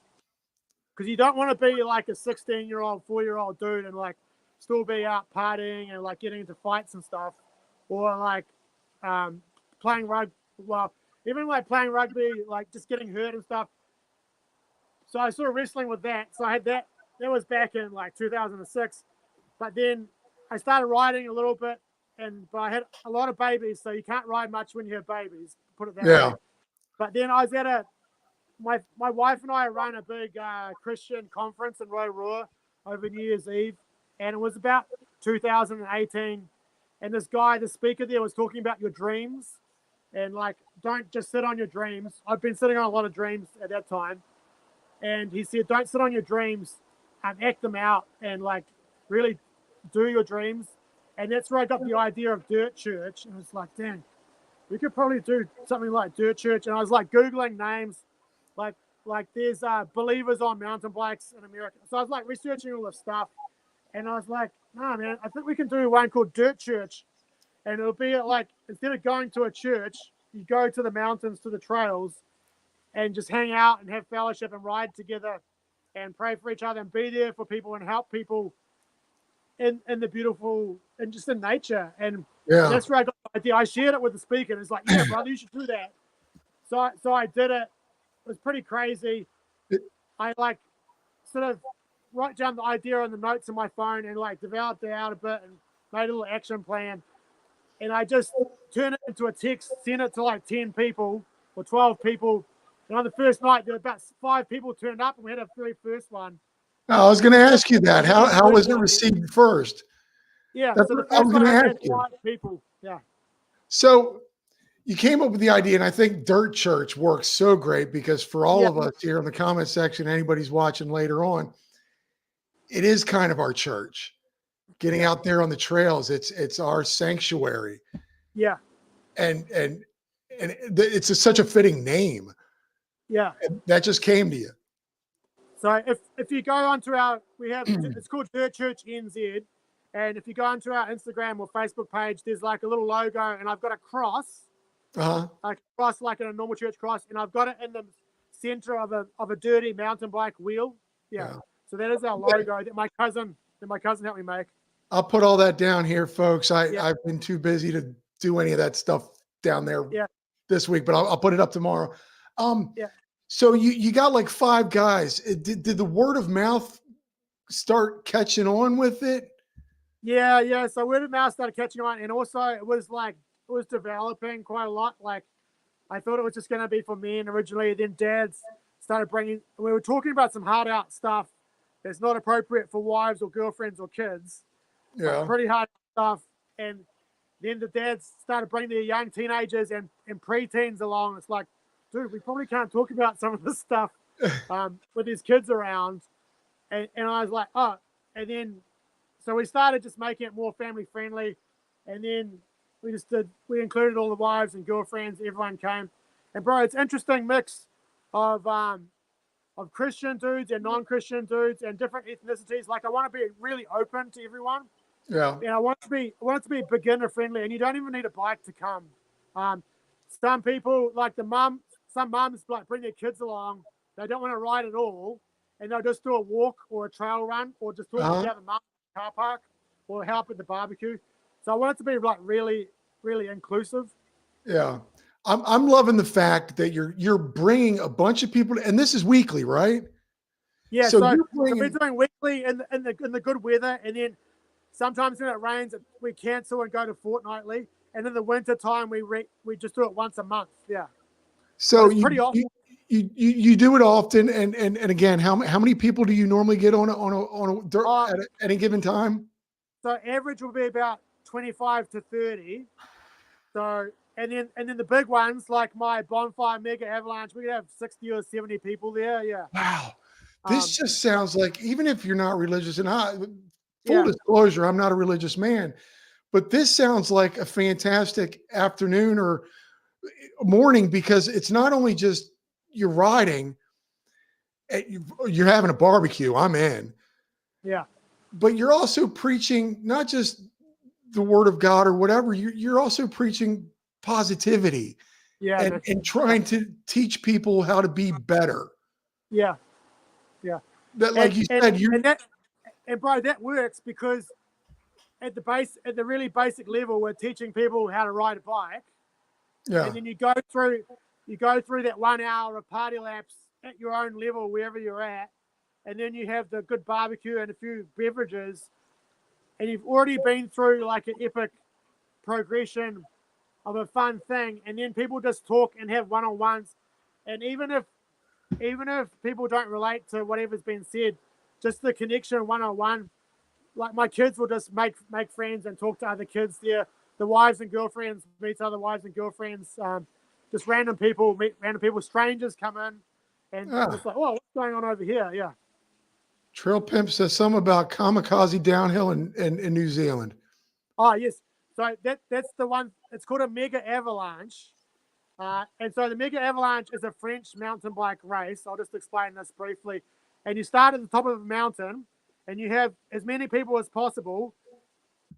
because you don't want to be like a 16-year-old, 4-year-old dude and like still be out partying and like getting into fights and stuff, or like playing rugby. Well, even like playing rugby, like just getting hurt and stuff. So I was sort of wrestling with that. So I had that. That was back in like 2006. But then I started riding a little bit, but I had a lot of babies, so you can't ride much when you have babies. Put it that way. But then I was at my wife and I ran a big Christian conference in Rotorua over New Year's Eve, and it was about 2018. And this guy, the speaker there, was talking about your dreams, and like, don't just sit on your dreams. I've been sitting on a lot of dreams at that time, and he said, don't sit on your dreams, act them out, and like really do your dreams. And that's where I got the idea of Dirt Church, and it was like, damn, we could probably do something like Dirt Church. And I was like Googling names, like there's believers on mountain bikes in America. So I was like researching all this stuff, and I was like, nah, man, I think we can do one called Dirt Church. And it'll be like, instead of going to a church, you go to the mountains, to the trails, and just hang out and have fellowship and ride together and pray for each other and be there for people and help people in the beautiful and just in nature. And Yeah. that's where I got the idea. I shared it with the speaker, and it's like, yeah, brother, you should do that. So I did it. It was pretty crazy. I like sort of write down the idea on the notes on my phone and like developed it out a bit and made a little action plan. And I just turned it into a text, sent it to like 10 people or 12 people. And on the first night, there were about 5 people turned up, and we had our very first one. I was going to ask you that. How was it received first? Yeah, That's so the what I was first going one to I ask had you. 5 people. Yeah. So you came up with the idea, and I think Dirt Church works so great because for all of us here in the comment section, anybody's watching later on, it is kind of our church. Getting out there on the trails, it's our sanctuary. Yeah. And it's such a fitting name. Yeah. And that just came to you. So if you go onto it's called Dirt Church NZ, and if you go onto our Instagram or Facebook page, there's like a little logo, and I've got a cross, like a cross like in a normal church cross, and I've got it in the center of a dirty mountain bike wheel. Yeah. So that is our logo that my cousin helped me make. I'll put all that down here, folks. I've been too busy to do any of that stuff down there this week, but I'll put it up tomorrow. So you got like 5 guys. Did the word of mouth start catching on with it? Yeah. So word of mouth started catching on, and also it was developing quite a lot. Like I thought it was just going to be for men originally. Then dads started bringing. We were talking about some hard out stuff that's not appropriate for wives or girlfriends or kids. Yeah, like pretty hard stuff. And then the dads started bringing their young teenagers and preteens along. It's like, dude, we probably can't talk about some of this stuff with these kids around. And I was like, oh, and then so we started just making it more family friendly, and then we included all the wives and girlfriends. Everyone came, and bro, it's interesting mix of Christian dudes and non-Christian dudes and different ethnicities. Like I want to be really open to everyone. Yeah. And I want it to be beginner friendly, and you don't even need a bike to come. Some people like some mums like bring their kids along. They don't want to ride at all, and they'll just do a walk or a trail run or just talk to the other mum in the car park or help at the barbecue. So I want it to be like really, really inclusive. Yeah. I'm loving the fact that you're bringing a bunch of people, and this is weekly, right? Yeah. So we're doing weekly in the good weather, and then sometimes when it rains, we cancel and go to fortnightly. And in the winter time, we just do it once a month. Yeah. So pretty often. You do it often, and again, how many people do you normally get on at any given time? So average will be about 25 to 30. So and then the big ones like my bonfire mega avalanche, we could have 60 or 70 people there. Yeah. Wow. This just sounds like, even if you're not religious, and full disclosure, I'm not a religious man, but this sounds like a fantastic afternoon or morning, because it's not only just you're riding, you're having a barbecue, I'm in. Yeah. But you're also preaching not just the word of God or whatever, you're also preaching positivity and trying to teach people how to be better. Yeah. That, like you said, and bro, that works because at the really basic level, we're teaching people how to ride a bike. Yeah. And then you go through that 1 hour of party laps at your own level, wherever you're at. And then you have the good barbecue and a few beverages. And you've already been through like an epic progression of a fun thing. And then people just talk and have one-on-ones. And even if people don't relate to whatever's been said, just the connection one-on-one, like my kids will just make friends and talk to other kids there. The wives and girlfriends meet other wives and girlfriends. Just random people meet random people. Strangers come in, and it's like, oh, what's going on over here? Yeah. Trail Pimp says something about kamikaze downhill in New Zealand. Oh yes. So that's the one. It's called a mega avalanche. And so the mega avalanche is a French mountain bike race. I'll just explain this briefly. And you start at the top of a mountain, and you have as many people as possible.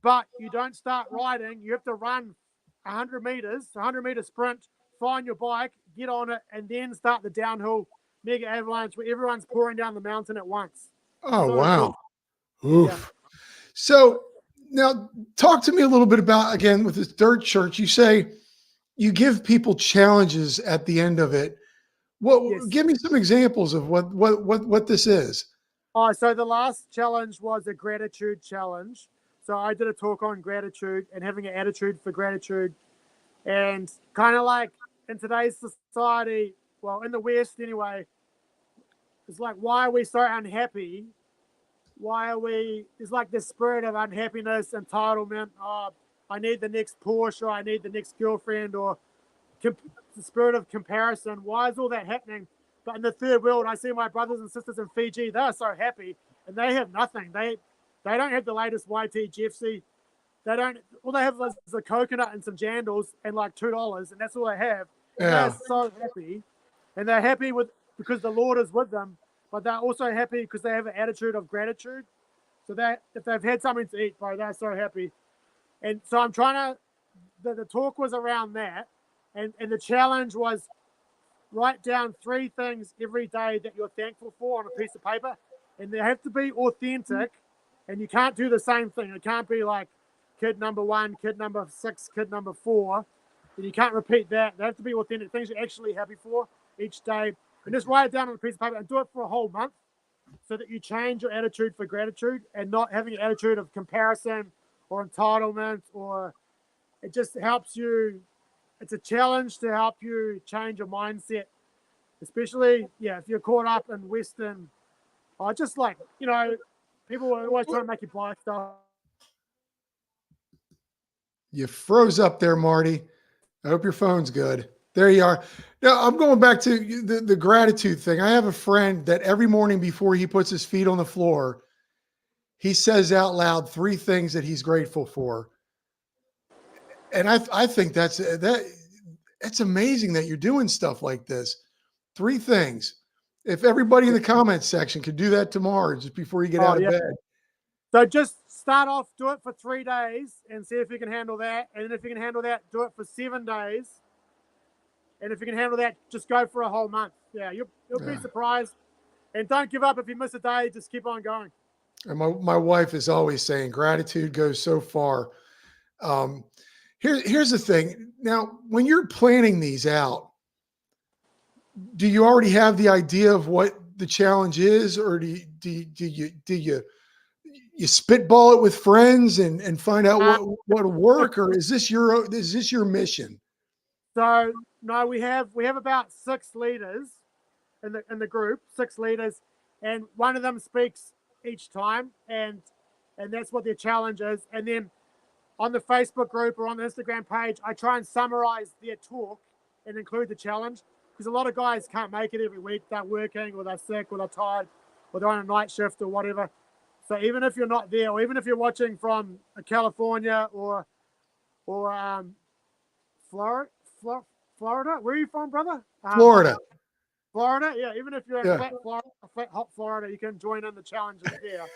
But you don't start riding. You have to run 100 meters, 100-meter sprint, find your bike, get on it, and then start the downhill mega avalanche where everyone's pouring down the mountain at once. Oh, wow. Cool. Oof. So now talk to me a little bit about, again, with this dirt church, you say you give people challenges at the end of it. Yes. Give me some examples of what this is. Oh, so the last challenge was a gratitude challenge. So I did a talk on gratitude and having an attitude for gratitude. And kind of like in today's society, well, in the West anyway, it's like, why are we so unhappy? Why are we, it's like this spirit of unhappiness, entitlement. Oh, I need the next Porsche, or I need the next girlfriend, or the spirit of comparison. Why is all that happening? But in the third world, I see my brothers and sisters in Fiji, they are so happy and they have nothing. They don't have the latest YT Jeffsy. They don't, all they have is a coconut and some jandals and like $2, and that's all they have. And Yeah. they're so happy. And they're happy because the Lord is with them, but they're also happy because they have an attitude of gratitude. So that if they've had something to eat, bro, they're so happy. And so I'm trying to, the talk was around that. And the challenge was write down 3 things every day that you're thankful for on a piece of paper. And they have to be authentic. And you can't do the same thing. It can't be like kid number 1, kid number 6, kid number 4. And you can't repeat that. They have to be authentic, things you're actually happy for each day. And just write it down on a piece of paper and do it for a whole month so that you change your attitude for gratitude and not having an attitude of comparison or entitlement, or it just helps you. It's a challenge to help you change your mindset, especially, if you're caught up in Western, just like, people are always trying to make you buy stuff. You froze up there, Marty. I hope your phone's good. There you are. Now, I'm going back to the gratitude thing. I have a friend that every morning before he puts his feet on the floor, he says out loud 3 things that he's grateful for. And I think that's amazing that you're doing stuff like this. 3 things. If everybody in the comments section could do that tomorrow, just before you get out of bed. So just start off, do it for 3 days and see if you can handle that. And then if you can handle that, do it for 7 days. And if you can handle that, just go for a whole month. Yeah, you'll be surprised. And don't give up if you miss a day. Just keep on going. And my wife is always saying gratitude goes so far. Here's the thing. Now, when you're planning these out, do you already have the idea of what the challenge is, or do you spitball it with friends and find out what'll work, or is this your mission? So no, we have about 6 leaders in the group, 6 leaders, and one of them speaks each time, and that's what their challenge is. And then on the Facebook group or on the Instagram page, I try and summarize their talk and include the challenge, because a lot of guys can't make it every week. They're working, or they're sick, or they're tired, or they're on a night shift or whatever. So even if you're not there, or even if you're watching from California or Florida, where are you from, brother? Florida. Florida, yeah. Even if you're in flat hot Florida, you can join in the challenges there.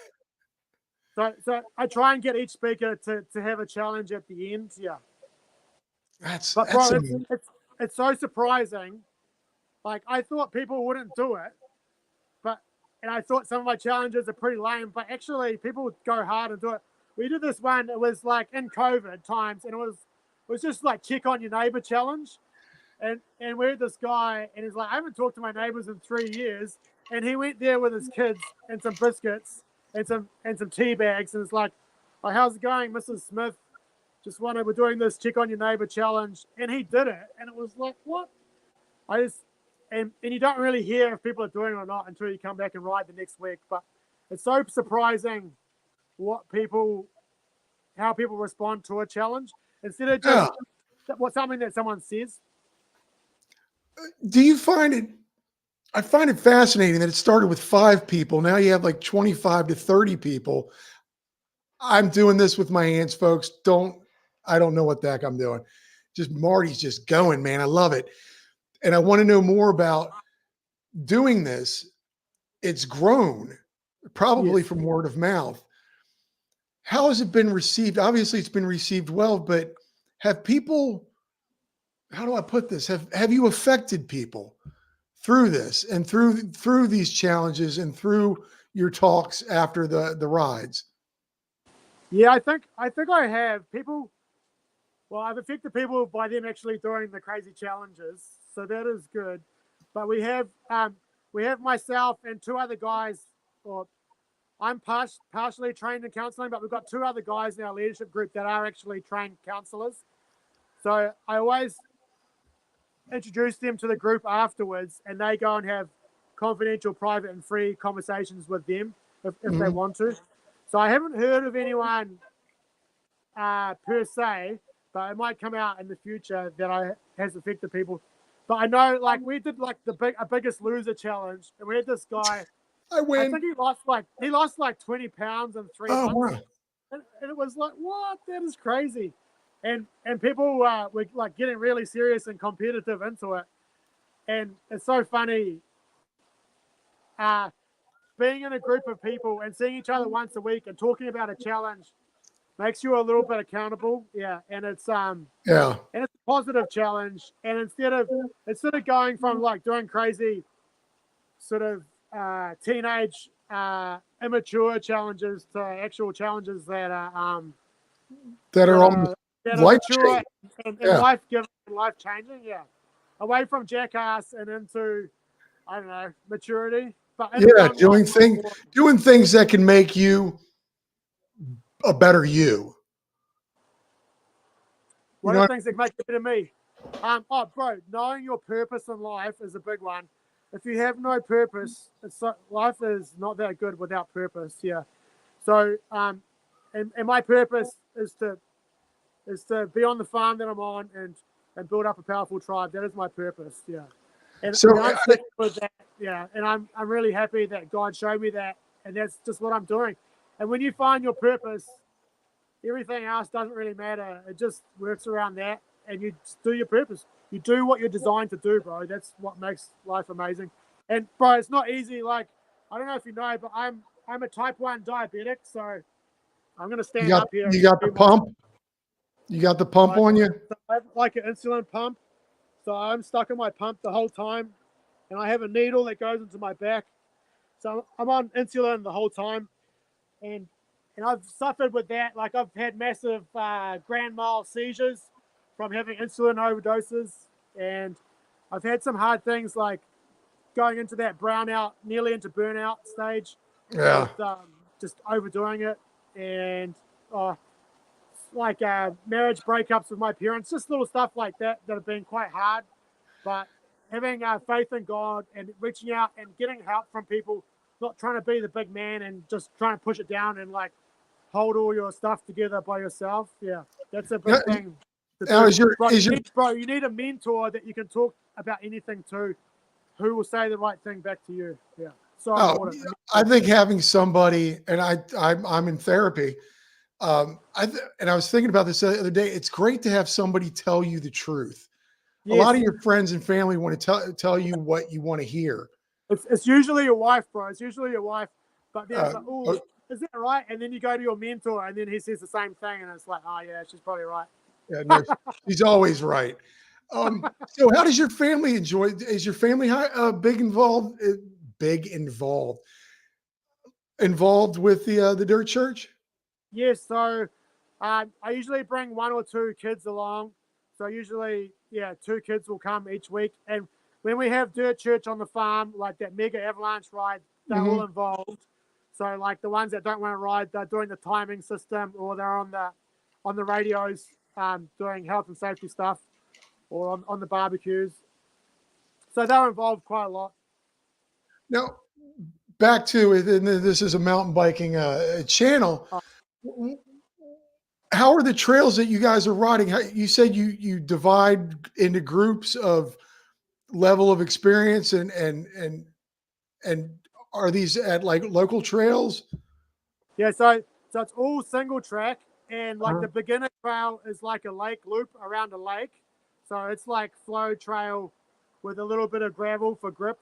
So I try and get each speaker to have a challenge at the end. Yeah. It's so surprising. Like, I thought people wouldn't do it, and I thought some of my challenges are pretty lame, but actually people would go hard and do it. We did this one, it was like in COVID times, and it was just like check on your neighbor challenge. And we had this guy, and he's like, I haven't talked to my neighbors in 3 years. And he went there with his kids and some biscuits and some tea bags. And it's like, oh, how's it going, Mrs. Smith? We're doing this check on your neighbor challenge. And he did it. And it was like, what? And you don't really hear if people are doing it or not until you come back and ride the next week. But it's so surprising how people respond to a challenge instead of just something that someone says. Do you find it? I find it fascinating that it started with 5 people. Now you have like 25 to 30 people. I'm doing this with my hands, folks. I don't know what the heck I'm doing. Just Marty's just going, man. I love it. And I want to know more about doing this. It's grown probably from word of mouth. How has it been received? Obviously it's been received well, but have people, how do I put this? Have you affected people through this and through these challenges and through your talks after the rides? Yeah, I have people. Well, I've affected people by them actually doing the crazy challenges, so that is good. But we have myself and two other guys. Or I'm partially trained in counselling, but we've got two other guys in our leadership group that are actually trained counsellors. So I always introduce them to the group afterwards, and they go and have confidential, private, and free conversations with them if they want to. So I haven't heard of anyone per se, but it might come out in the future that has affected people. But I know, like, we did like a Biggest Loser challenge, and we had this guy. I win. I think he lost like 20 pounds in 3 months. Wow. And it was like, what? That is crazy. And people were like getting really serious and competitive into it. And it's so funny being in a group of people and seeing each other once a week and talking about a challenge makes you a little bit accountable. Yeah. And it's and it's a positive challenge. And instead of going from like doing crazy sort of teenage immature challenges to actual challenges that are life mature and life-giving and life-changing. Yeah, away from jackass and into, I don't know, maturity. But doing things that can make you a better you. What are the things that make you better me? Bro, knowing your purpose in life is a big one. If you have no purpose, life is not that good without purpose. Yeah. So, and my purpose is to be on the farm that I'm on and build up a powerful tribe. That is my purpose. Yeah. And I'm sticking with that. Yeah. And I'm really happy that God showed me that, and that's just what I'm doing. And when you find your purpose, everything else doesn't really matter. It just works around that, and you just do your purpose. You do what you're designed to do, bro. That's what makes life amazing. And bro, it's not easy. Like, I don't know if you know, but I'm a type 1 diabetic, so I'm gonna stand up here. You got the pump. You got the pump on you. I have like an insulin pump, so I'm stuck in my pump the whole time, and I have a needle that goes into my back. So I'm on insulin the whole time, and I've suffered with that. Like, I've had massive grand mal seizures from having insulin overdoses, and I've had some hard things like going into that brownout, nearly into burnout stage. Yeah. With, just overdoing it, and marriage breakups with my parents, just little stuff like that have been quite hard. But having faith in God and reaching out and getting help from people, not trying to be the big man and just trying to push it down and like hold all your stuff together by yourself. Yeah, that's a big thing. You need a mentor that you can talk about anything to, who will say the right thing back to you. Yeah. So important. I think having somebody, and I'm in therapy. And I was thinking about this the other day. It's great to have somebody tell you the truth. Yes. A lot of your friends and family want to tell you what you want to hear. It's usually your wife, bro. It's usually your wife. But then it's like, oh, is that right? And then you go to your mentor, and then he says the same thing, and it's like, oh yeah, she's probably right. Yeah, no, she's always right. So how does your family enjoy? Is your family involved with the Dirt Church? Yes. So I usually bring 1 or 2 kids along. So usually, 2 kids will come each week. And when we have Dirt Church on the farm, like that mega avalanche ride, they're all involved. So like the ones that don't want to ride, they're doing the timing system, or they're on the radios doing health and safety stuff, or on the barbecues. So they're involved quite a lot. Now, back to it, and this is a mountain biking channel. How are the trails that you guys are riding? You said you divide into groups of level of experience, and are these at like local trails? Yeah, so it's all single track, and like the beginner trail is like a lake loop around a lake. So it's like flow trail with a little bit of gravel for grip.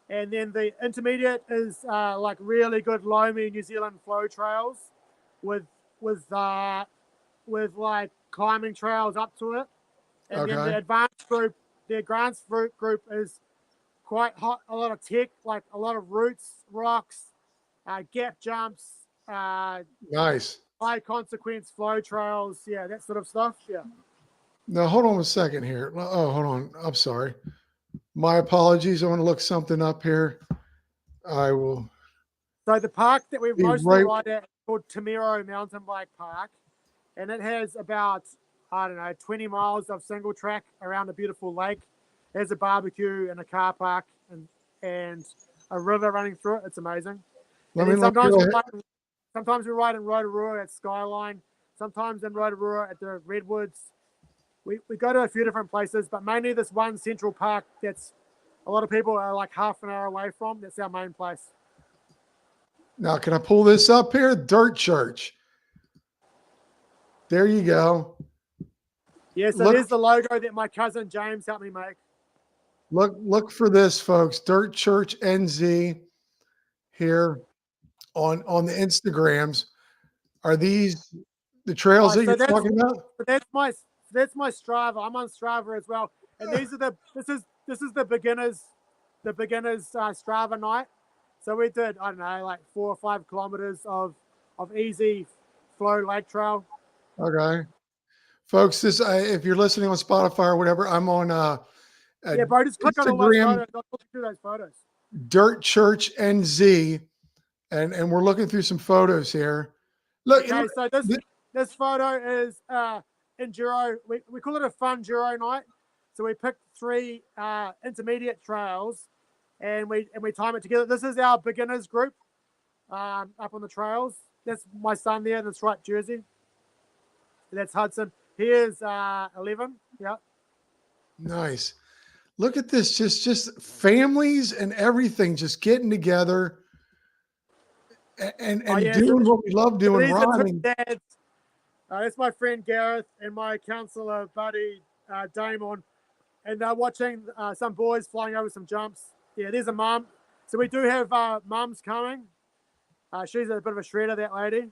And then the intermediate is like really good loamy New Zealand flow trails with like climbing trails up to it. And then the advanced group is quite hot, a lot of tech, like a lot of roots, rocks, gap jumps. Nice. high consequence flow trails, yeah, that sort of stuff. Yeah. Now, hold on a second here. Oh, hold on. I'm sorry. My apologies. I want to look something up here. I will So the park that we be mostly right. ride at is called Tamiro Mountain Bike Park, and it has about, I don't know, 20 miles of single track around a beautiful lake. There's a barbecue and a car park and a river running through it. It's amazing. Let And me then look. sometimes we ride in Rotorua at Skyline, sometimes in Rotorua at the Redwoods. We go to a few different places, but mainly this one central park that's a lot of people are like half an hour away from. That's our main place. Now, can I pull this up here? Dirt Church. There you go. Yeah, so Look, there's the logo that my cousin James helped me make. look for this, folks. Dirt Church NZ here on the Instagrams. Are these the trails Oh, that so you're talking about? that's my Strava. I'm on Strava as well, and this is the beginners Strava night. So we did, I don't know, like 4 or 5 kilometers of easy flow lake trail. Okay, folks. This if you're listening on Spotify or whatever, I'm on Yeah, bro, just click on all those Instagram. photos. I'll talk you through those photos. Dirt Church NZ, and we're looking through some photos here. Look, Okay, so this photo is enduro. We call it a fun enduro night. So we picked 3 intermediate trails, and we time it together. This is our beginners group up on the trails. That's my son there in the striped jersey. That's Hudson. He is 11. Yeah. nice. Look at this, just families and everything just getting together Oh and yeah. So, doing what we love so doing, these are 2 riding. dads. That's my friend Gareth and my counselor buddy Damon, and they're watching some boys flying over some jumps. Yeah, there's a mum. So we do have mums coming. She's a bit of a shredder, that lady.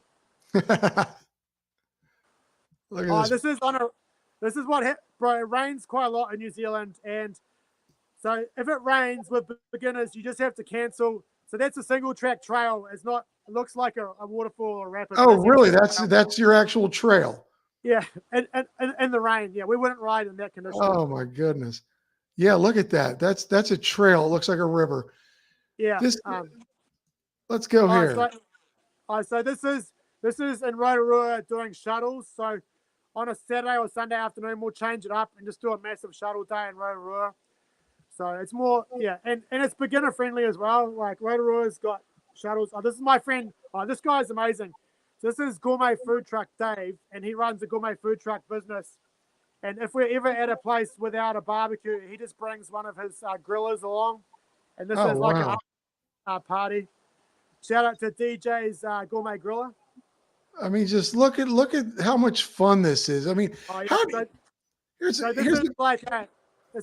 Look at this. This is what bro. It rains quite a lot in New Zealand, and so if it rains with beginners, you just have to cancel. So that's a single track trail. It's not. It looks like a waterfall or rapid. Oh, really? That's your actual trail. Yeah, and in the rain. Yeah, we wouldn't ride in that condition. Oh my goodness. Yeah, look at that. That's a trail. It looks like a river. Yeah. This let's go here. So this is in Rotorua doing shuttles. So on a Saturday or Sunday afternoon, we'll change it up and just do a massive shuttle day in Rotorua. So it's more, yeah, and it's beginner friendly as well. Like Rotorua's got shuttles. Oh, this is my friend. Oh, this guy's amazing. So this is Gourmet Food Truck Dave, and he runs a gourmet food truck business. And if we're ever at a place without a barbecue, he just brings one of his grillers along, and this is like Wow. a party. Shout out to DJ's Gourmet Griller. I mean, just look at how much fun this is. I mean, Oh, yeah. how do here's So this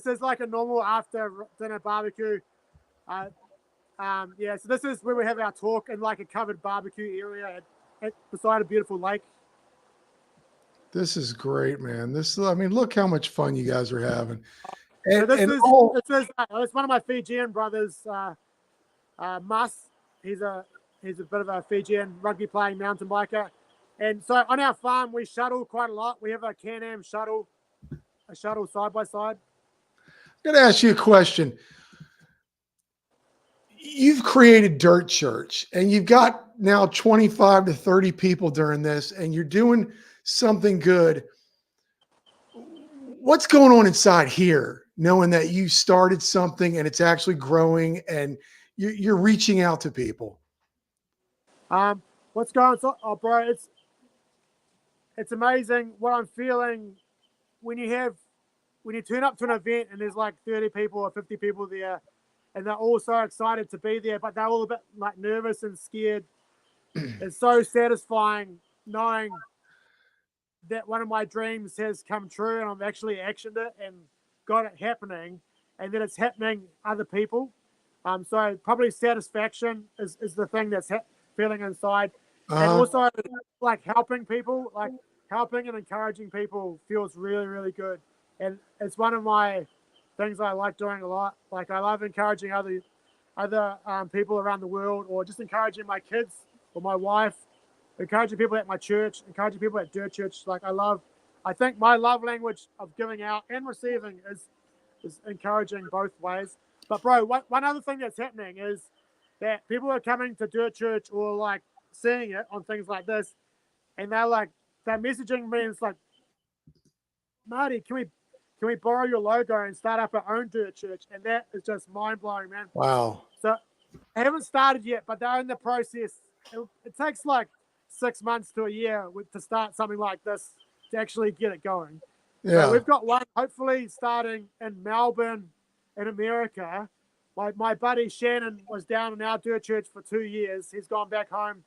is like a normal after dinner barbecue. Yeah. So this is where we have our talk in like a covered barbecue area beside a beautiful lake. this is great, man. I mean, look how much fun you guys are having. So this is it's one of my Fijian brothers, Mas. He's a bit of a Fijian rugby playing mountain biker, and so on our farm we shuttle quite a lot. We have a Can-Am shuttle, a shuttle side by side. I'm going to ask you a question. You've created Dirt Church, and you've got now 25 to 30 people during this, and you're doing something good. What's going on inside here, knowing that you started something and it's actually growing and you're reaching out to people? What's going on? Oh, bro, it's amazing what I'm feeling when you turn up to an event and there's like 30 people or 50 people there, and they're all so excited to be there, but they're all a bit like nervous and scared. It's so satisfying knowing that one of my dreams has come true and I've actually actioned it and got it happening, and that it's happening other people. So probably satisfaction is the thing that's feeling inside. And also like helping people, like helping and encouraging people feels really, really good. And it's one of my things I like doing a lot. Like I love encouraging other people around the world, or just encouraging my kids or my wife encouraging people at my church, encouraging people at Dirt Church. Like I think my love language of giving out and receiving is encouraging both ways. But bro, one other thing that's happening is that people are coming to Dirt Church or like seeing it on things like this, and they're messaging me and it's like, Marty, can we borrow your logo and start up our own Dirt Church? And that is just mind blowing, man. Wow. So I haven't started yet, but they're in the process. It takes like 6 months to a year to start something like this to actually get it going. Yeah. So we've got one hopefully starting in Melbourne in America. My buddy Shannon was down in our Dirt Church for 2 years. He's gone back home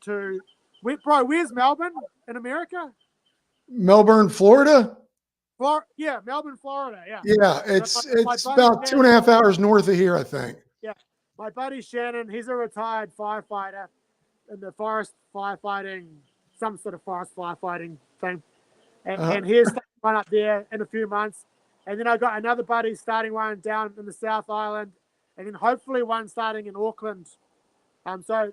to where's Melbourne in America? Melbourne, Florida? Melbourne, Florida. Yeah. Yeah, it's about Shannon, 2.5 hours north of here, I think. Yeah. My buddy Shannon, he's a retired firefighter in the forest firefighting, some sort of forest firefighting thing. And he's starting one up there in a few months. And then I got another buddy starting one down in the South Island, and then hopefully one starting in Auckland. So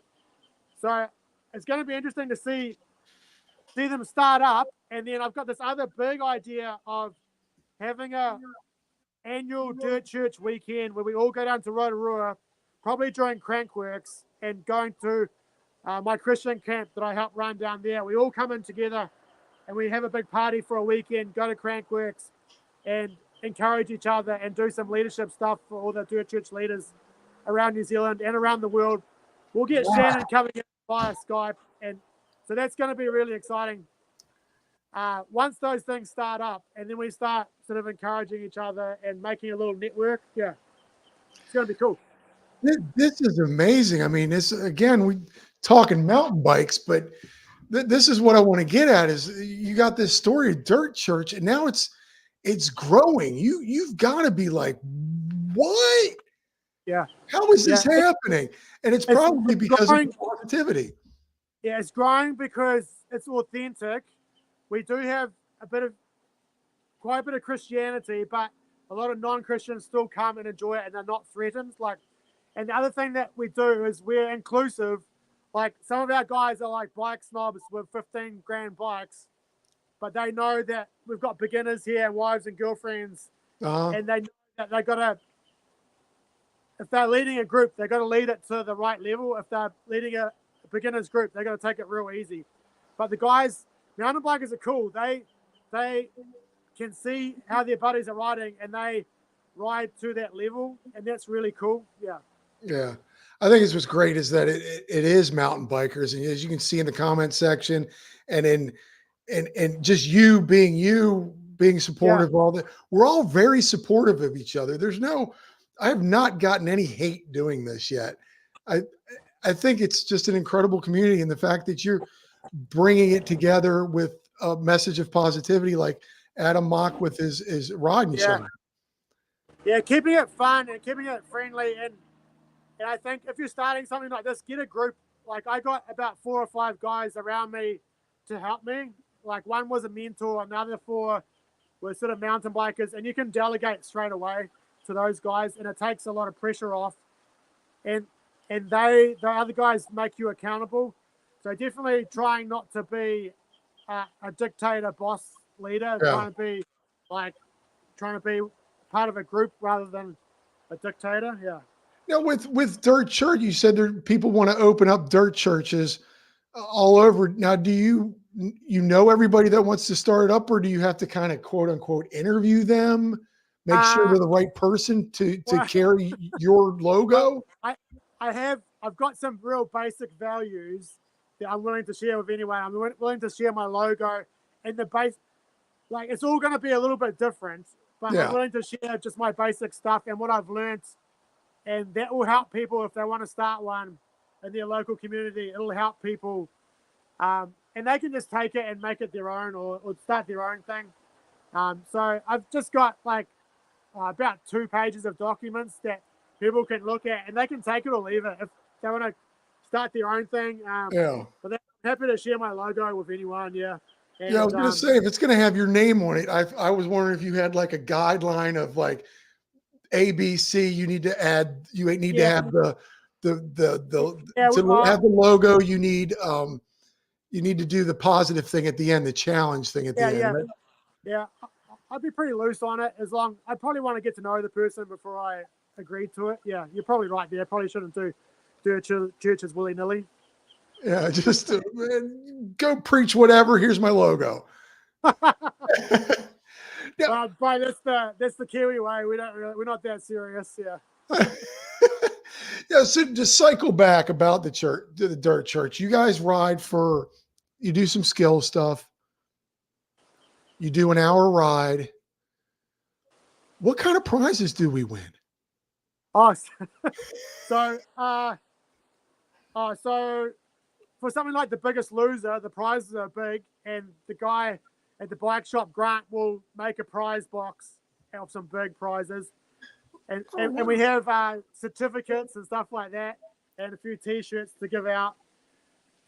it's going to be interesting to see them start up. And then I've got this other big idea of having a annual Dirt Church weekend where we all go down to Rotorua, probably during Crankworks, and going to my Christian camp that I help run down there. We all come in together and we have a big party for a weekend, go to Crankworks and encourage each other and do some leadership stuff for all the Dirt Church leaders around New Zealand and around the world. We'll get Shannon coming in via Skype, and so that's going to be really exciting. Once those things start up and then we start sort of encouraging each other and making a little network, yeah, it's going to be cool. This is amazing. I mean, this again, we talking mountain bikes, but this is what I want to get at is you got this story of Dirt Church, and now it's growing. You've got to be like, what? Yeah. How is this happening? And it's probably because of positivity. Yeah, it's growing because it's authentic. We do have quite a bit of Christianity, but a lot of non-Christians still come and enjoy it, and they're not threatened. And the other thing that we do is we're inclusive. Like some of our guys are like bike snobs with 15 grand bikes, but they know that we've got beginners here and wives and girlfriends, and they know that they got to, if they're leading a group, they got to lead it to the right level. If they're leading a beginners group, they got to take it real easy. But the guys, mountain bikers are cool. They can see how their buddies are riding and they ride to that level, and that's really cool. Yeah. Yeah. I think it's what's great is that it is mountain bikers, and as you can see in the comment section, and just you being supportive of all that, we're all very supportive of each other. I have not gotten any hate doing this yet. I think it's just an incredible community, and the fact that you're bringing it together with a message of positivity, like Adam Mock with his riding show. Yeah, keeping it fun and keeping it friendly, and I think if you're starting something like this, get a group. Like I got about 4 or 5 guys around me to help me. Like one was a mentor, another 4 were sort of mountain bikers, and you can delegate straight away to those guys, and it takes a lot of pressure off. And the other guys make you accountable. So definitely trying not to be a dictator, boss leader, trying to be part of a group rather than a dictator. Yeah. Now with Dirt Church, you said people want to open up Dirt Churches all over. Now, do you know everybody that wants to start up, or do you have to kind of quote unquote interview them, make sure they're the right person to carry your logo? I've got some real basic values that I'm willing to share with anyone. I'm willing to share my logo and the base. Like it's all going to be a little bit different, but I'm willing to share just my basic stuff and what I've learned. And that will help people if they want to start one in their local community. It'll help people. And they can just take it and make it their own or start their own thing. So I've just got about 2 pages of documents that people can look at, and they can take it or leave it if they want to start their own thing. But I'm happy to share my logo with anyone. Yeah. And, I was going to say, if it's going to have your name on it, I was wondering if you had like a guideline of like ABC. You need to add. You need to have have the logo. You need you need to do the positive thing at the end, the challenge thing at the end. Right? Yeah. I'd be pretty loose on it I probably want to get to know the person before I agree to it. Yeah, you're probably right there. I probably shouldn't do churches willy-nilly. Yeah, just go preach whatever. Here's my logo. Yeah. But that's the Kiwi way. We're not that serious. Yeah. Yeah. So just cycle back about the church, the dirt church. You guys you do some skill stuff. You do an hour ride. What kind of prizes do we win? So for something like The Biggest Loser, the prizes are big, and the guy at the bike shop, Grant, will make a prize box of some big prizes. And we have certificates and stuff like that, and a few T-shirts to give out.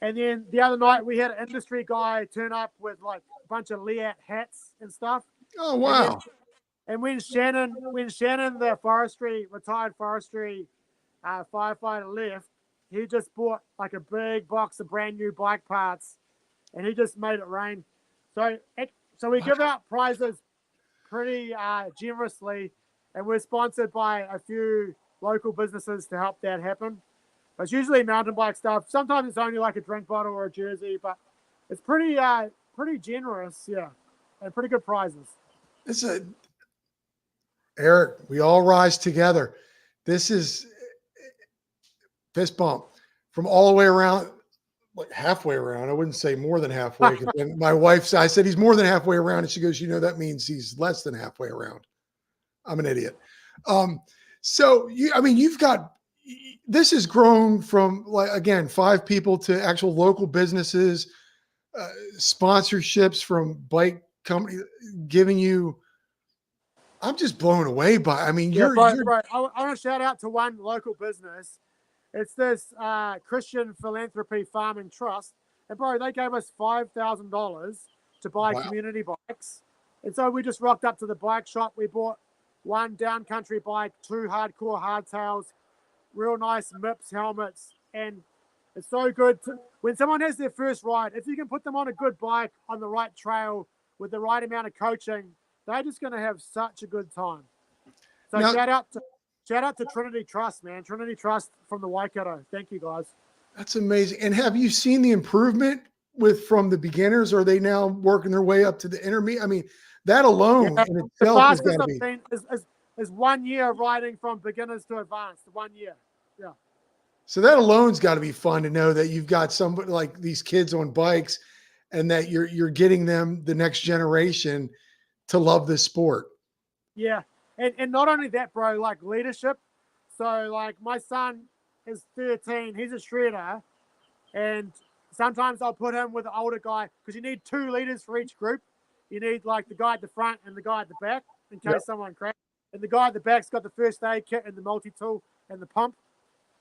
And then the other night we had an industry guy turn up with like a bunch of Leat hats and stuff. Oh wow! And when Shannon, the retired forestry firefighter, left, he just bought like a big box of brand new bike parts, and he just made it rain. So we give out prizes pretty generously, and we're sponsored by a few local businesses to help that happen. But it's usually mountain bike stuff. Sometimes it's only like a drink bottle or a jersey, but it's pretty generous, yeah, and pretty good prizes. Eric, we all rise together. This is fist bump from all the way around, like halfway around. I wouldn't say more than halfway. And my wife, I said he's more than halfway around, and she goes, that means he's less than halfway around. I'm an idiot. So you've got. This has grown from, like, again, 5 people to actual local businesses, sponsorships from bike company giving you. I'm just blown away by. I mean, you're. I want to shout out to one local business. It's this Christian Philanthropy Farming Trust, and bro, they gave us $5,000 to buy community bikes, and so we just rocked up to the bike shop. We bought 1 downcountry bike, 2 hardcore hardtails, real nice MIPS helmets, and it's so good when someone has their first ride. If you can put them on a good bike on the right trail with the right amount of coaching, they're just going to have such a good time. So now, shout out to Trinity Trust, man. Trinity Trust from the Waikato. Thank you, guys. That's amazing. And have you seen the improvement from the beginners? Are they now working their way up to the intermediate? I mean, that alone in itself has got to be. Is 1 year riding from beginners to advanced. 1 year. Yeah. So that alone's got to be fun to know that you've got somebody like these kids on bikes, and that you're getting them, the next generation, to love this sport. Yeah. And not only that, bro, like leadership. So like my son is 13, he's a shredder, and sometimes I'll put him with the older guy because you need 2 leaders for each group. You need like the guy at the front and the guy at the back in case someone crashes. And the guy at the back's got the first aid kit and the multi-tool and the pump.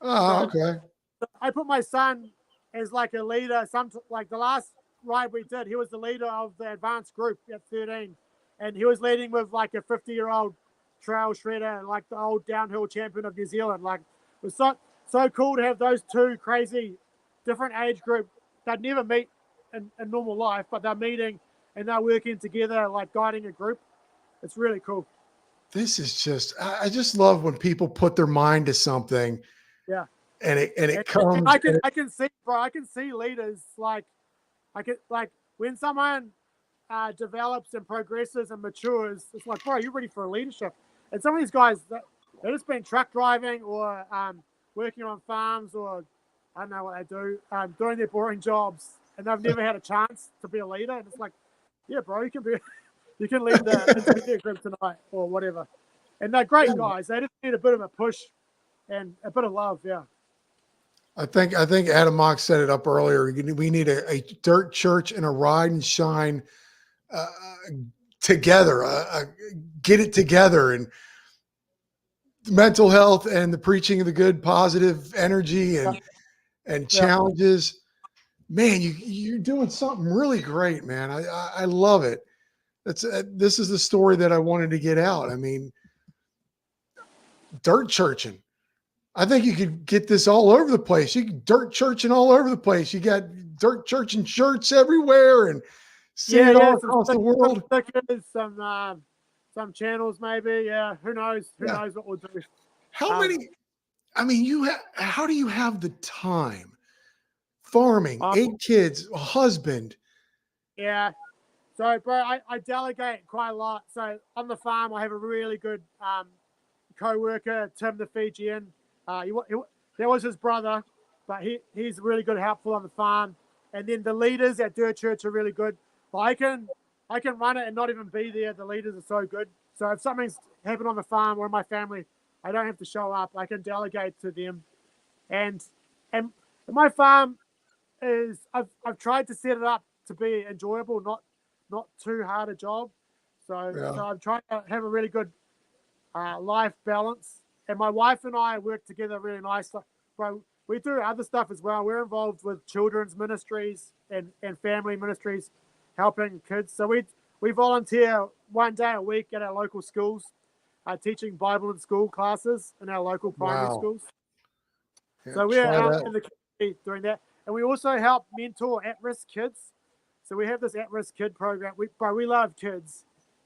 Oh, okay. So I put my son as like a leader. Like the last ride we did, he was the leader of the advanced group at 13. And he was leading with like a 50-year-old trail shredder, like the old downhill champion of New Zealand. Like it was so cool to have those 2 crazy different age group. They'd never meet in normal life, but they're meeting and they're working together, like guiding a group. It's really cool. This is just, I just love when people put their mind to something. Yeah. And it comes. And I can see, bro, I can see leaders like when someone develops and progresses and matures, it's like, bro, you're ready for leadership. And some of these guys, they've just been truck driving or working on farms, or I don't know what they do, doing their boring jobs, and they've never had a chance to be a leader. And it's like, yeah, bro, you can lead the intermediate group tonight or whatever. And they're great guys. They just need a bit of a push and a bit of love. Yeah. I think Adam Mock set it up earlier. We need a dirt church and a ride and shine together, get it together, and mental health and the preaching of the good, positive energy and challenges. Man, you're doing something really great, man. I love it. This is the story that I wanted to get out. I mean, dirt churching. I think you could get this all over the place. You can dirt churching all over the place. You got dirt church and shirts everywhere and seeing it all across the world. Some stickers, some channels maybe. Yeah, who knows? Who knows what we'll do? How many? I mean, how do you have the time? Farming, 8 kids, a husband. Yeah. So, bro, I delegate quite a lot. So on the farm, I have a really good co-worker, Tim the Fijian. That was his brother, but he's really good, helpful on the farm. And then the leaders at Dirt Church are really good. But I can run it and not even be there. The leaders are so good. So if something's happened on the farm or in my family, I don't have to show up. I can delegate to them. And my farm is I've tried to set it up to be enjoyable, not too hard a job. So I'm trying to have a really good life balance. And my wife and I work together really nicely. Bro, we do other stuff as well. We're involved with children's ministries and family ministries, helping kids. So we volunteer 1 day a week at our local schools, teaching Bible in school classes in our local primary schools. Yeah, so we're out in the community doing that. And we also help mentor at-risk kids. So we have this at-risk kid program. We love kids.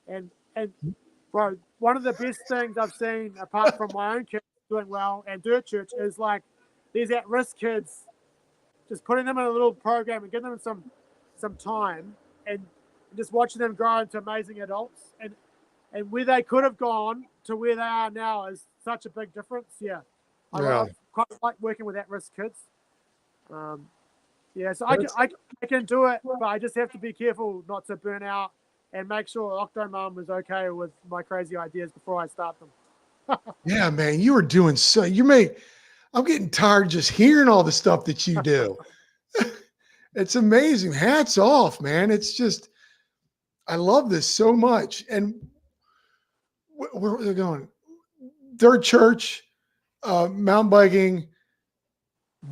And bro, one of the best things I've seen, apart from my own kids doing well and Dirt Church, is like these at-risk kids, just putting them in a little program and giving them some time and just watching them grow into amazing adults. And where they could have gone to where they are now is such a big difference. Yeah. I quite like working with at-risk kids. So I can do it, but I just have to be careful not to burn out and make sure Octo Mom is okay with my crazy ideas before I start them. Yeah, man, you were doing I'm getting tired just hearing all the stuff that you do. It's amazing. Hats off, man. It's just, I love this so much. And where are they going? Dirt Church, mountain biking.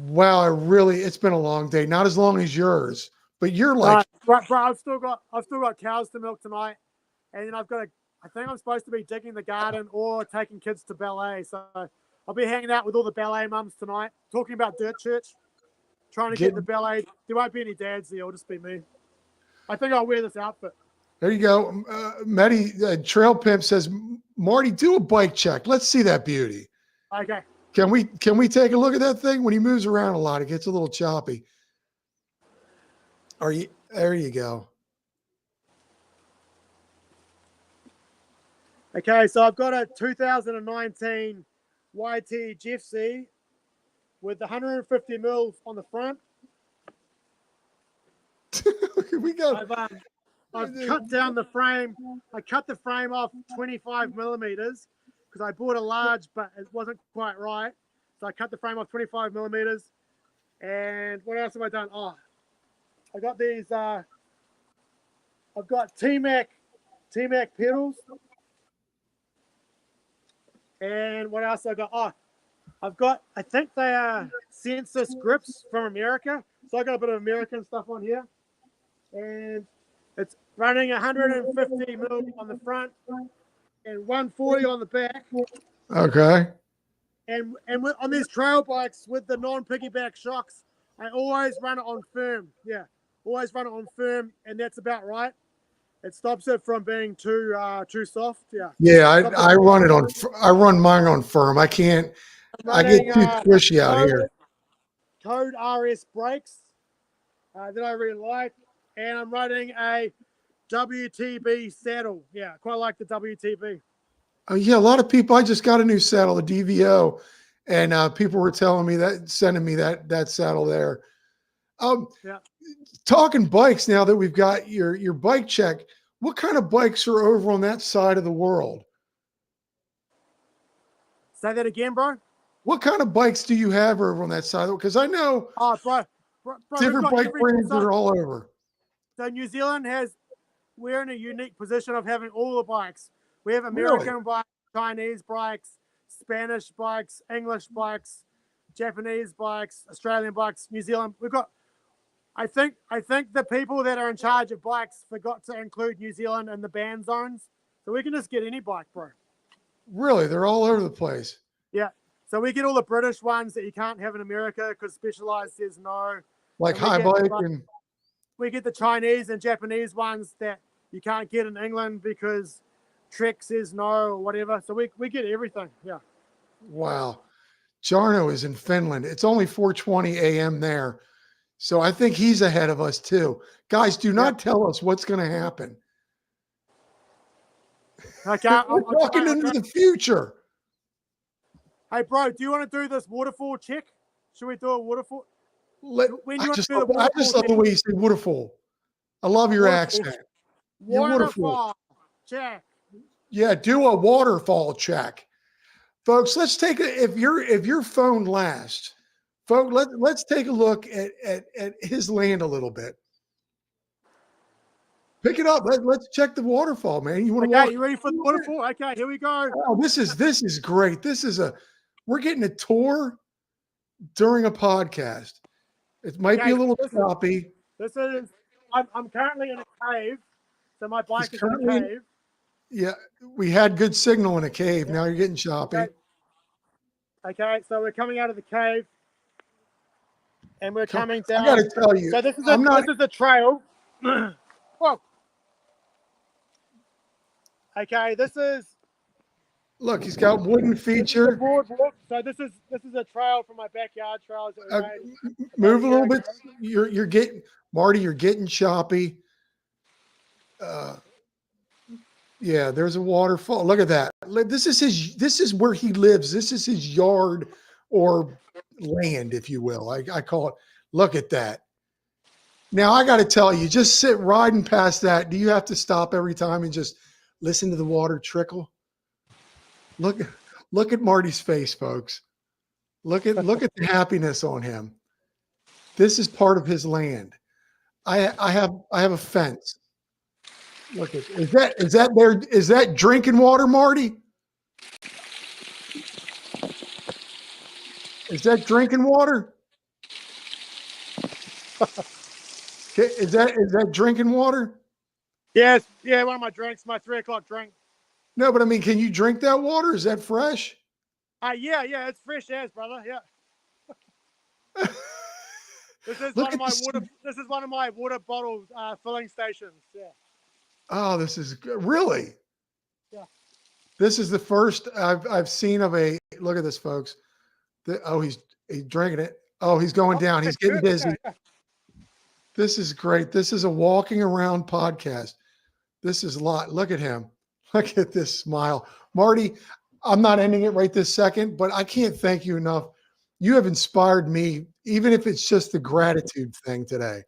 Wow, it's been a long day. Not as long as yours, but you're like, bro, I've still got cows to milk tonight, and then I think I'm supposed to be digging the garden or taking kids to ballet. So I'll be hanging out with all the ballet mums tonight, talking about Dirt Church, trying to get the ballet. There won't be any dads there. It'll just be me. I think I'll wear this outfit. There you go. Matty, Trail Pimp says, Marty, do a bike check. Let's see that beauty. Okay. Can we take a look at that thing? When he moves around a lot, it gets a little choppy. There you go. Okay, so I've got a 2019 YT GFC with 150 mils on the front. I've cut down the frame. I cut the frame off 25 millimeters because I bought a large, but it wasn't quite right. So I cut the frame off 25 millimeters. And what else have I done? Oh, I got these. I've got T-Mac pedals. And what else I got? Oh, I think they are Census grips from America. So I got a bit of American stuff on here. And it's running 150 mil on the front and 140 on the back. Okay. And on these trail bikes with the non-piggyback shocks, I always run it on firm. Yeah, always run it on firm, and that's about right. It stops it from being too soft. Yeah. Yeah, I run mine on firm. I can't. I get too squishy out here. Code RS brakes that I really like, and I'm running a WTB saddle. Yeah, quite like the WTB. Oh yeah, a lot of people. I just got a new saddle, the DVO, and people were telling me sending me that saddle there. Talking bikes now that we've got your bike check. What kind of bikes are over on that side of the world? Say that again, bro. What kind of bikes do you have over on that side? Because I know different bike brands are all over. So New Zealand we're in a unique position of having all the bikes. We have American bikes, Chinese bikes, Spanish bikes, English bikes, Japanese bikes, Australian bikes, New Zealand. We've got. I think the people that are in charge of bikes forgot to include New Zealand in the ban zones, so we can just get any bike, bro. Really, they're all over the place. Yeah. So we get all the British ones that you can't have in America because Specialized says no. Like And we high get, bike like, and we get the Chinese and Japanese ones that you can't get in England because Trek says no or whatever. So we get everything. Yeah. wow. Jarno is in Finland. It's only 4:20 a.m. there. So I think he's ahead of us too. Guys, do not tell us what's going to happen. Okay. We're walking into the future. Hey, bro, do you want to do this waterfall check? Should we do a waterfall? I just love the way you say waterfall. I love your accent. Waterfall check. Yeah, do a waterfall check. Folks, let's take if your phone lasts, folks, let's take a look at his land a little bit. Pick it up. Let's check the waterfall, man. You want to walk? You ready for the waterfall? Okay, here we go. Oh, this is great. We're getting a tour during a podcast. It might be a little choppy. I'm currently in a cave, so my bike is in a cave. Yeah, we had good signal in a cave. Now you're getting choppy. Okay, so we're coming out of the cave, and we're coming down. I got to tell you, so this is a trail. Whoa. Okay, this is. Look, he's got wooden feature. Boardwalk. So this is a trail from my backyard trails. Move a little bit. You're getting Marty. You're getting choppy. Yeah, there's a waterfall. Look at that. This is where he lives. This is his yard or land, if you will. I call it. Look at that. Now I got to tell you, just riding past that. Do you have to stop every time and just listen to the water trickle? Look at Marty's face, folks. Look at the happiness on him. This is part of his land. I have a fence. Look at is that drinking water, Marty? Is that drinking water? Is that drinking water? Yes, yeah, one of my drinks, my 3 o'clock drink. No, but I mean, can you drink that water? Is that fresh? Yeah, it's fresh as, brother. Yeah. This is one of my water bottle filling stations. Yeah. Oh, this is good. Really? Yeah. This is the first I've seen of a. Look at this, folks. He's drinking it. Oh, he's going down. He's getting dizzy. Yeah. This is great. This is a walking around podcast. This is a lot. Look at him. Look at this smile. Marty, I'm not ending it right this second, but I can't thank you enough. You have inspired me, even if it's just the gratitude thing today.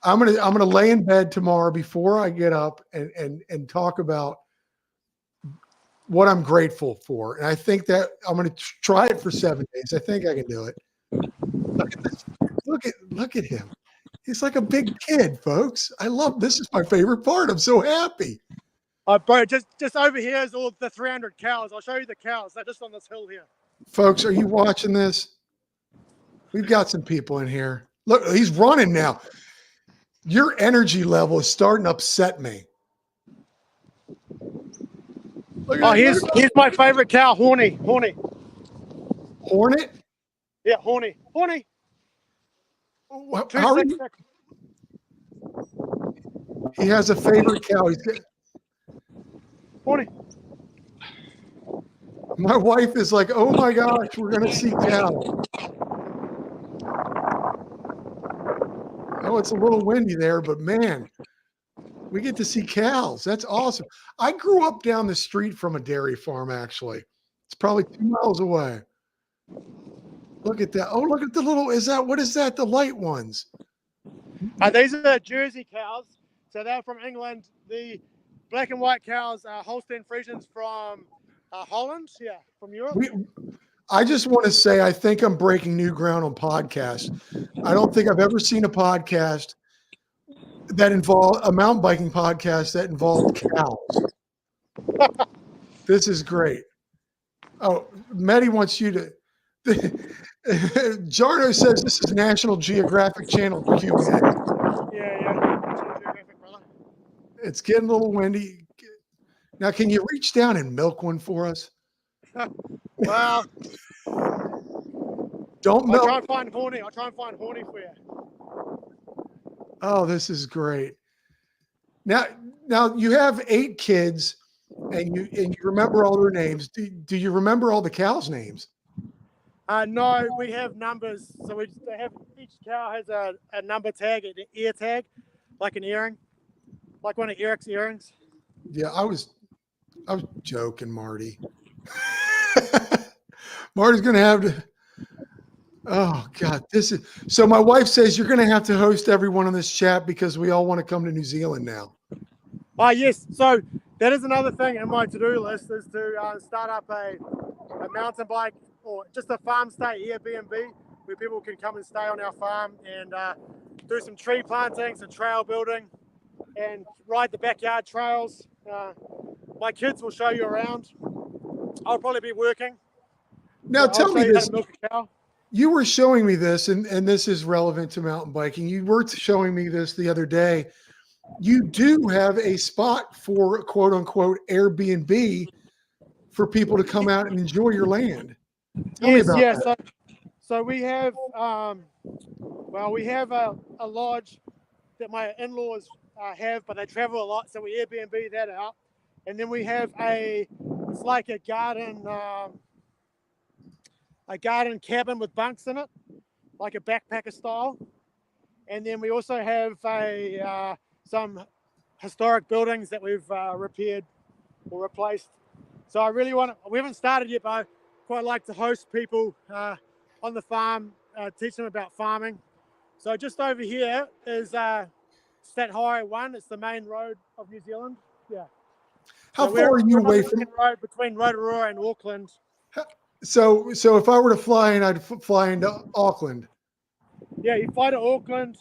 I'm gonna lay in bed tomorrow before I get up and talk about what I'm grateful for. And I think that I'm gonna try it for 7 days. I think I can do it. Look at this. Look at him. He's like a big kid, folks. I love this. Is my favorite part. I'm so happy. Bro, just over here is all the 300 cows. I'll show you the cows. They're just on this hill here. Folks, are you watching this? We've got some people in here. Look, he's running now. Your energy level is starting to upset me. Here's my favorite cow, Horny. Hornet? Yeah, Horny. How are you? He has a favorite cow. Horny. My wife is like, oh my gosh, we're going to see cows. Oh, it's a little windy there, but man, we get to see cows. That's awesome. I grew up down the street from a dairy farm, actually. It's probably 2 miles away. Look at that. Oh, look at the little, what is that? The light ones. These are Jersey cows. So they're from England. The black and white cows are Holstein Friesians from Holland. Yeah, from Europe. I just want to say, I think I'm breaking new ground on podcasts. I don't think I've ever seen a podcast that involved a mountain biking podcast that involved cows. This is great. Oh, Maddie wants you to. Jarno says this is National Geographic Channel Q&A. Yeah. It's getting a little windy. Now, can you reach down and milk one for us? Well, Don't I'll melt. try and find Horny for you. Oh, this is great. Now you have 8 kids, and you remember all their names. Do you remember all the cows' names? No, we have numbers. So each cow has a number tag, an ear tag, like an earring, like one of Eric's earrings. Yeah, I was joking, Marty. Marty's gonna have to. Oh God, this is so. My wife says you're gonna have to host everyone on this chat because we all want to come to New Zealand now. Yes. So that is another thing in my to-do list is to start up a mountain bike or just a farm stay Airbnb where people can come and stay on our farm and do some tree planting, some trail building, and ride the backyard trails. My kids will show you around. I'll probably be working. Now tell me this. Milk a cow. You were showing me this, and this is relevant to mountain biking. You were showing me this the other day. You do have a spot for quote unquote Airbnb for people to come out and enjoy your land. Tell me about that. So we have, we have a lodge that my in-laws have, but they travel a lot, so we Airbnb that out. And then we have it's like a garden cabin with bunks in it, like a backpacker style. And then we also have some historic buildings that we've repaired or replaced. So I really we haven't started yet, but I quite like to host people on the farm, teach them about farming. So just over here is State Highway 1. It's the main road of New Zealand. Yeah. How far are you away from road between Rotorua and Auckland? So if I were to fly in, I'd fly into Auckland. Yeah, you fly to Auckland.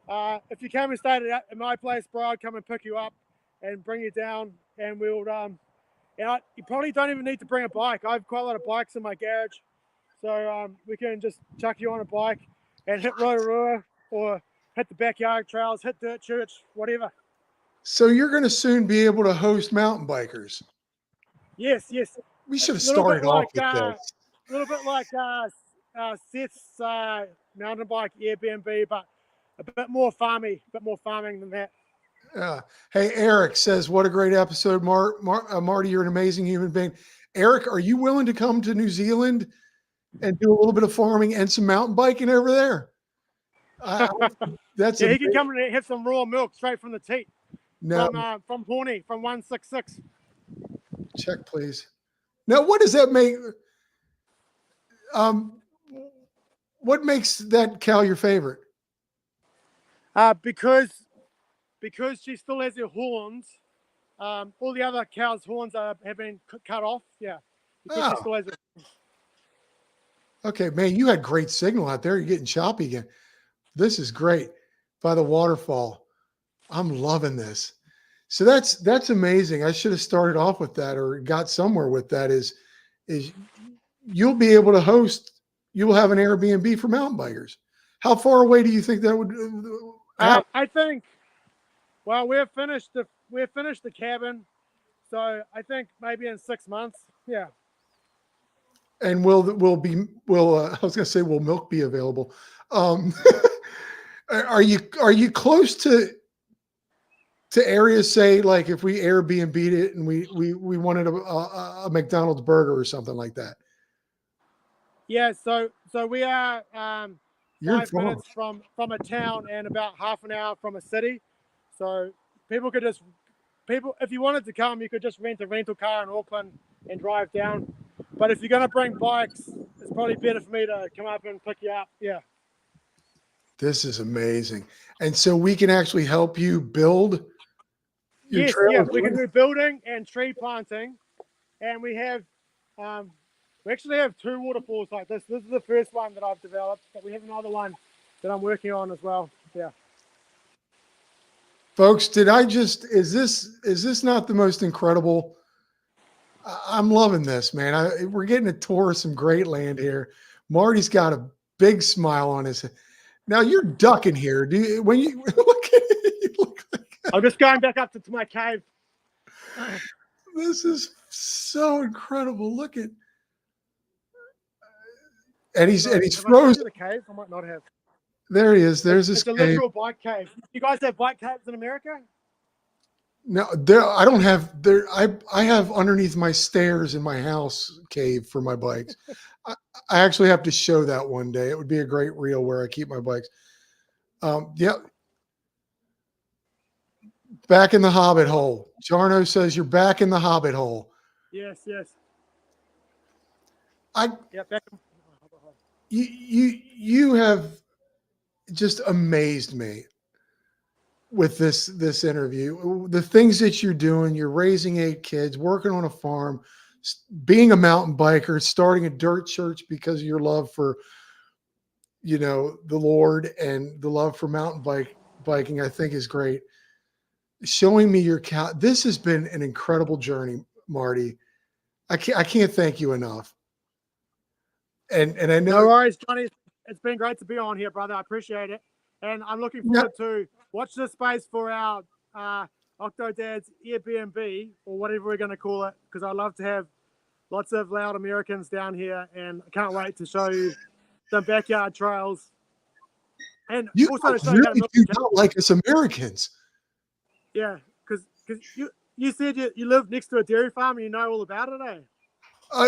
If you came and stayed at my place, bro, I'd come and pick you up and bring you down, and we'll. You probably don't even need to bring a bike. I have quite a lot of bikes in my garage, so we can just chuck you on a bike and hit Rotorua or hit the backyard trails, hit Dirt Church, whatever. So you're going to soon be able to host mountain bikers. Yes. We should have started off with this. A little bit like Seth's mountain bike Airbnb, but a bit more farming than that. Hey, Eric says, what a great episode. Marty, you're an amazing human being. Eric, are you willing to come to New Zealand and do a little bit of farming and some mountain biking over there? He can come and have some raw milk straight from the teat. No. From Horny, from 166. Check, please. Now, what does that make? What makes that cow your favorite? Because she still has her horns. All the other cows' horns have been cut off. Yeah. Because she still has her. Okay, man, you had great signal out there. You're getting choppy again. This is great. By the waterfall. I'm loving this. So that's amazing. I should have started off with that or got somewhere with that is you'll be able to host, you will have an Airbnb for mountain bikers. How far away do you think that would I think, well, we've finished the cabin. So I think maybe in 6 months. Yeah. And will I was going to say, will milk be available? Are you close to areas, say, like if we Airbnb'd it and we wanted a McDonald's burger or something like that? Yeah, so we are 5 minutes from a town and about half an hour from a city. So if you wanted to come, you could just rent a rental car in Auckland and drive down. But if you're going to bring bikes, it's probably better for me to come up and pick you up. Yeah. This is amazing. And so we can actually help you build your trail. Yeah, we can do building and tree planting. And we actually have 2 waterfalls like this. This is the first one that I've developed, but we have another one that I'm working on as well. Yeah. Folks, is this not the most incredible? I'm loving this, man. We're getting a tour of some great land here. Marty's got a big smile on his head. Now you're ducking here. When you look at it, you look like I'm just going back up to my cave. This is so incredible. Look at And he's Have I showed frozen. you the cave? I might not have. There he is. There's his It's a cave. literal bike cave. You guys have bike caves in America? No, there. I don't have there. I have underneath my stairs in my house cave for my bikes. I actually have to show that one day. It would be a great reel where I keep my bikes. Yeah. Back in the hobbit hole. Jarno says you're back in the hobbit hole. Yes, yes. You have just amazed me with this interview. The things that you're doing, you're raising 8 kids, working on a farm, being a mountain biker, starting a dirt church because of your love for, the Lord and the love for mountain biking, I think is great. Showing me your cow. This has been an incredible journey, Marty. I can't thank you enough. And I know. No worries, Johnny. It's been great to be on here, brother. I appreciate it. And I'm looking forward to watch this space for our Octodad's Airbnb, or whatever we're going to call it, because I love to have lots of loud Americans down here, and I can't wait to show you some backyard trails. And You also to show really you how to milk do the cow. not like us Americans. Yeah, because you said you live next to a dairy farm and you know all about it, eh?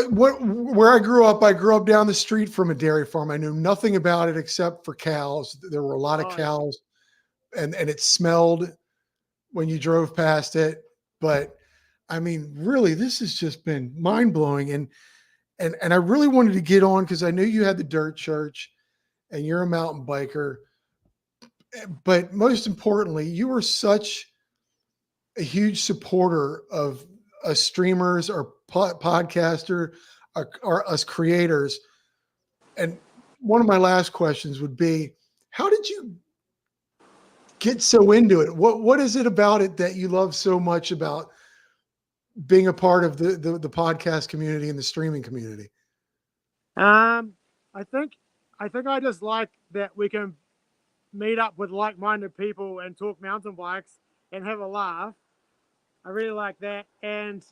Where I grew up down the street from a dairy farm. I knew nothing about it except for cows. There were a lot of cows, and it smelled when you drove past it. But I mean, really, this has just been mind blowing. And I really wanted to get on because I knew you had the dirt church, and you're a mountain biker. But most importantly, you were such a huge supporter of us streamers or podcaster or us creators. And one of my last questions would be, how did you get so into it? What is it about it that you love so much about being a part of the podcast community and the streaming community? I think I just like that we can meet up with like-minded people and talk mountain bikes and have a laugh. I really like that. And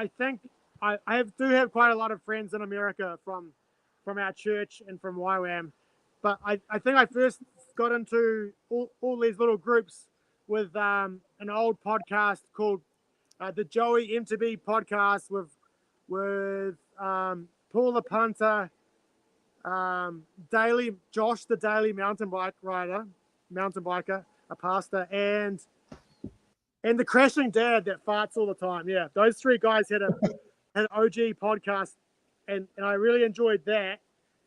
I think I do have quite a lot of friends in America from our church and from YWAM. But I think I first got into all these little groups with an old podcast called the Joey MTB Podcast with Paul the Punter, Josh the Daily mountain biker, a pastor, and the crashing dad that farts all the time. Yeah, those 3 guys had an OG podcast, and I really enjoyed that.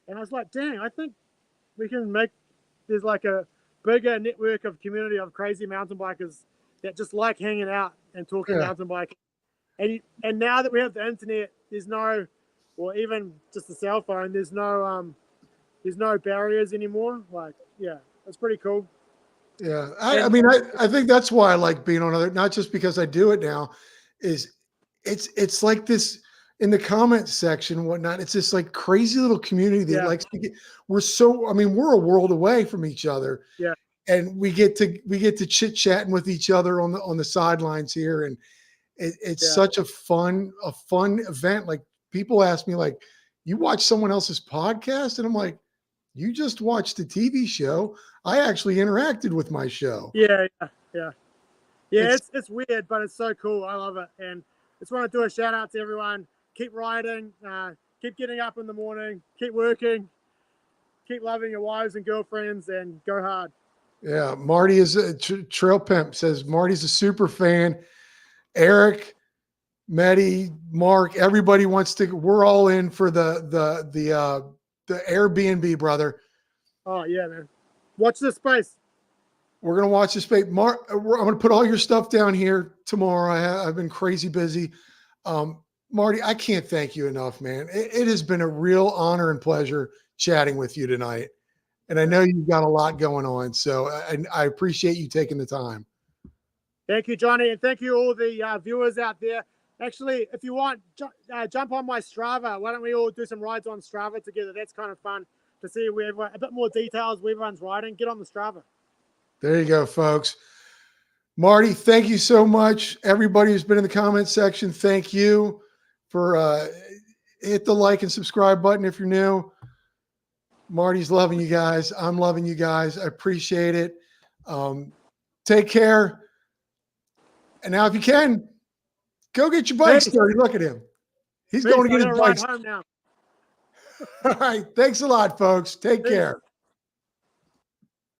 And I was like, dang, I think we can there's like a bigger network of community of crazy mountain bikers that just like hanging out and talking mountain biking. And now that we have the internet, there's no, or even just the cell phone, there's no barriers anymore. Like, yeah, it's pretty cool. Yeah. I mean, I think that's why I like being on other, not just because I do it now, is it's like this in the comments section and whatnot. It's this like crazy little community that likes to get, we're a world away from each other. Yeah. And we get to chit chatting with each other on the sidelines here. And it's such a fun event. Like, people ask me, like, you watch someone else's podcast? And I'm like, you just watched a TV show. I actually interacted with my show. Yeah. It's weird, but it's so cool. I love it. And just want to do a shout out to everyone. Keep riding, keep getting up in the morning, keep working, keep loving your wives and girlfriends, and go hard. Yeah. Marty is a Trail Pimp says Marty's a super fan. Eric, Medi, Mark, everybody wants to, we're all in for the Airbnb, brother. Oh yeah, man. Watch this space. We're going to watch this space. Mark, I'm going to put all your stuff down here tomorrow. I've been crazy busy. Marty, I can't thank you enough, man. It has been a real honor and pleasure chatting with you tonight. And I know you've got a lot going on, so I appreciate you taking the time. Thank you, Johnny, and thank you all the viewers out there. Actually, if you want, jump on my Strava. Why don't we all do some rides on Strava together? That's kind of fun to see a bit more details where everyone's riding. Get on the Strava. There you go, folks. Marty, thank you so much. Everybody who's been in the comments section, thank you for hit the like and subscribe button if you're new. Marty's loving you guys. I'm loving you guys. I appreciate it. Take care. And now, if you can, go get your bike started. Look at him. He's going to get his bike. Home now. All right. Thanks a lot, folks. Take care.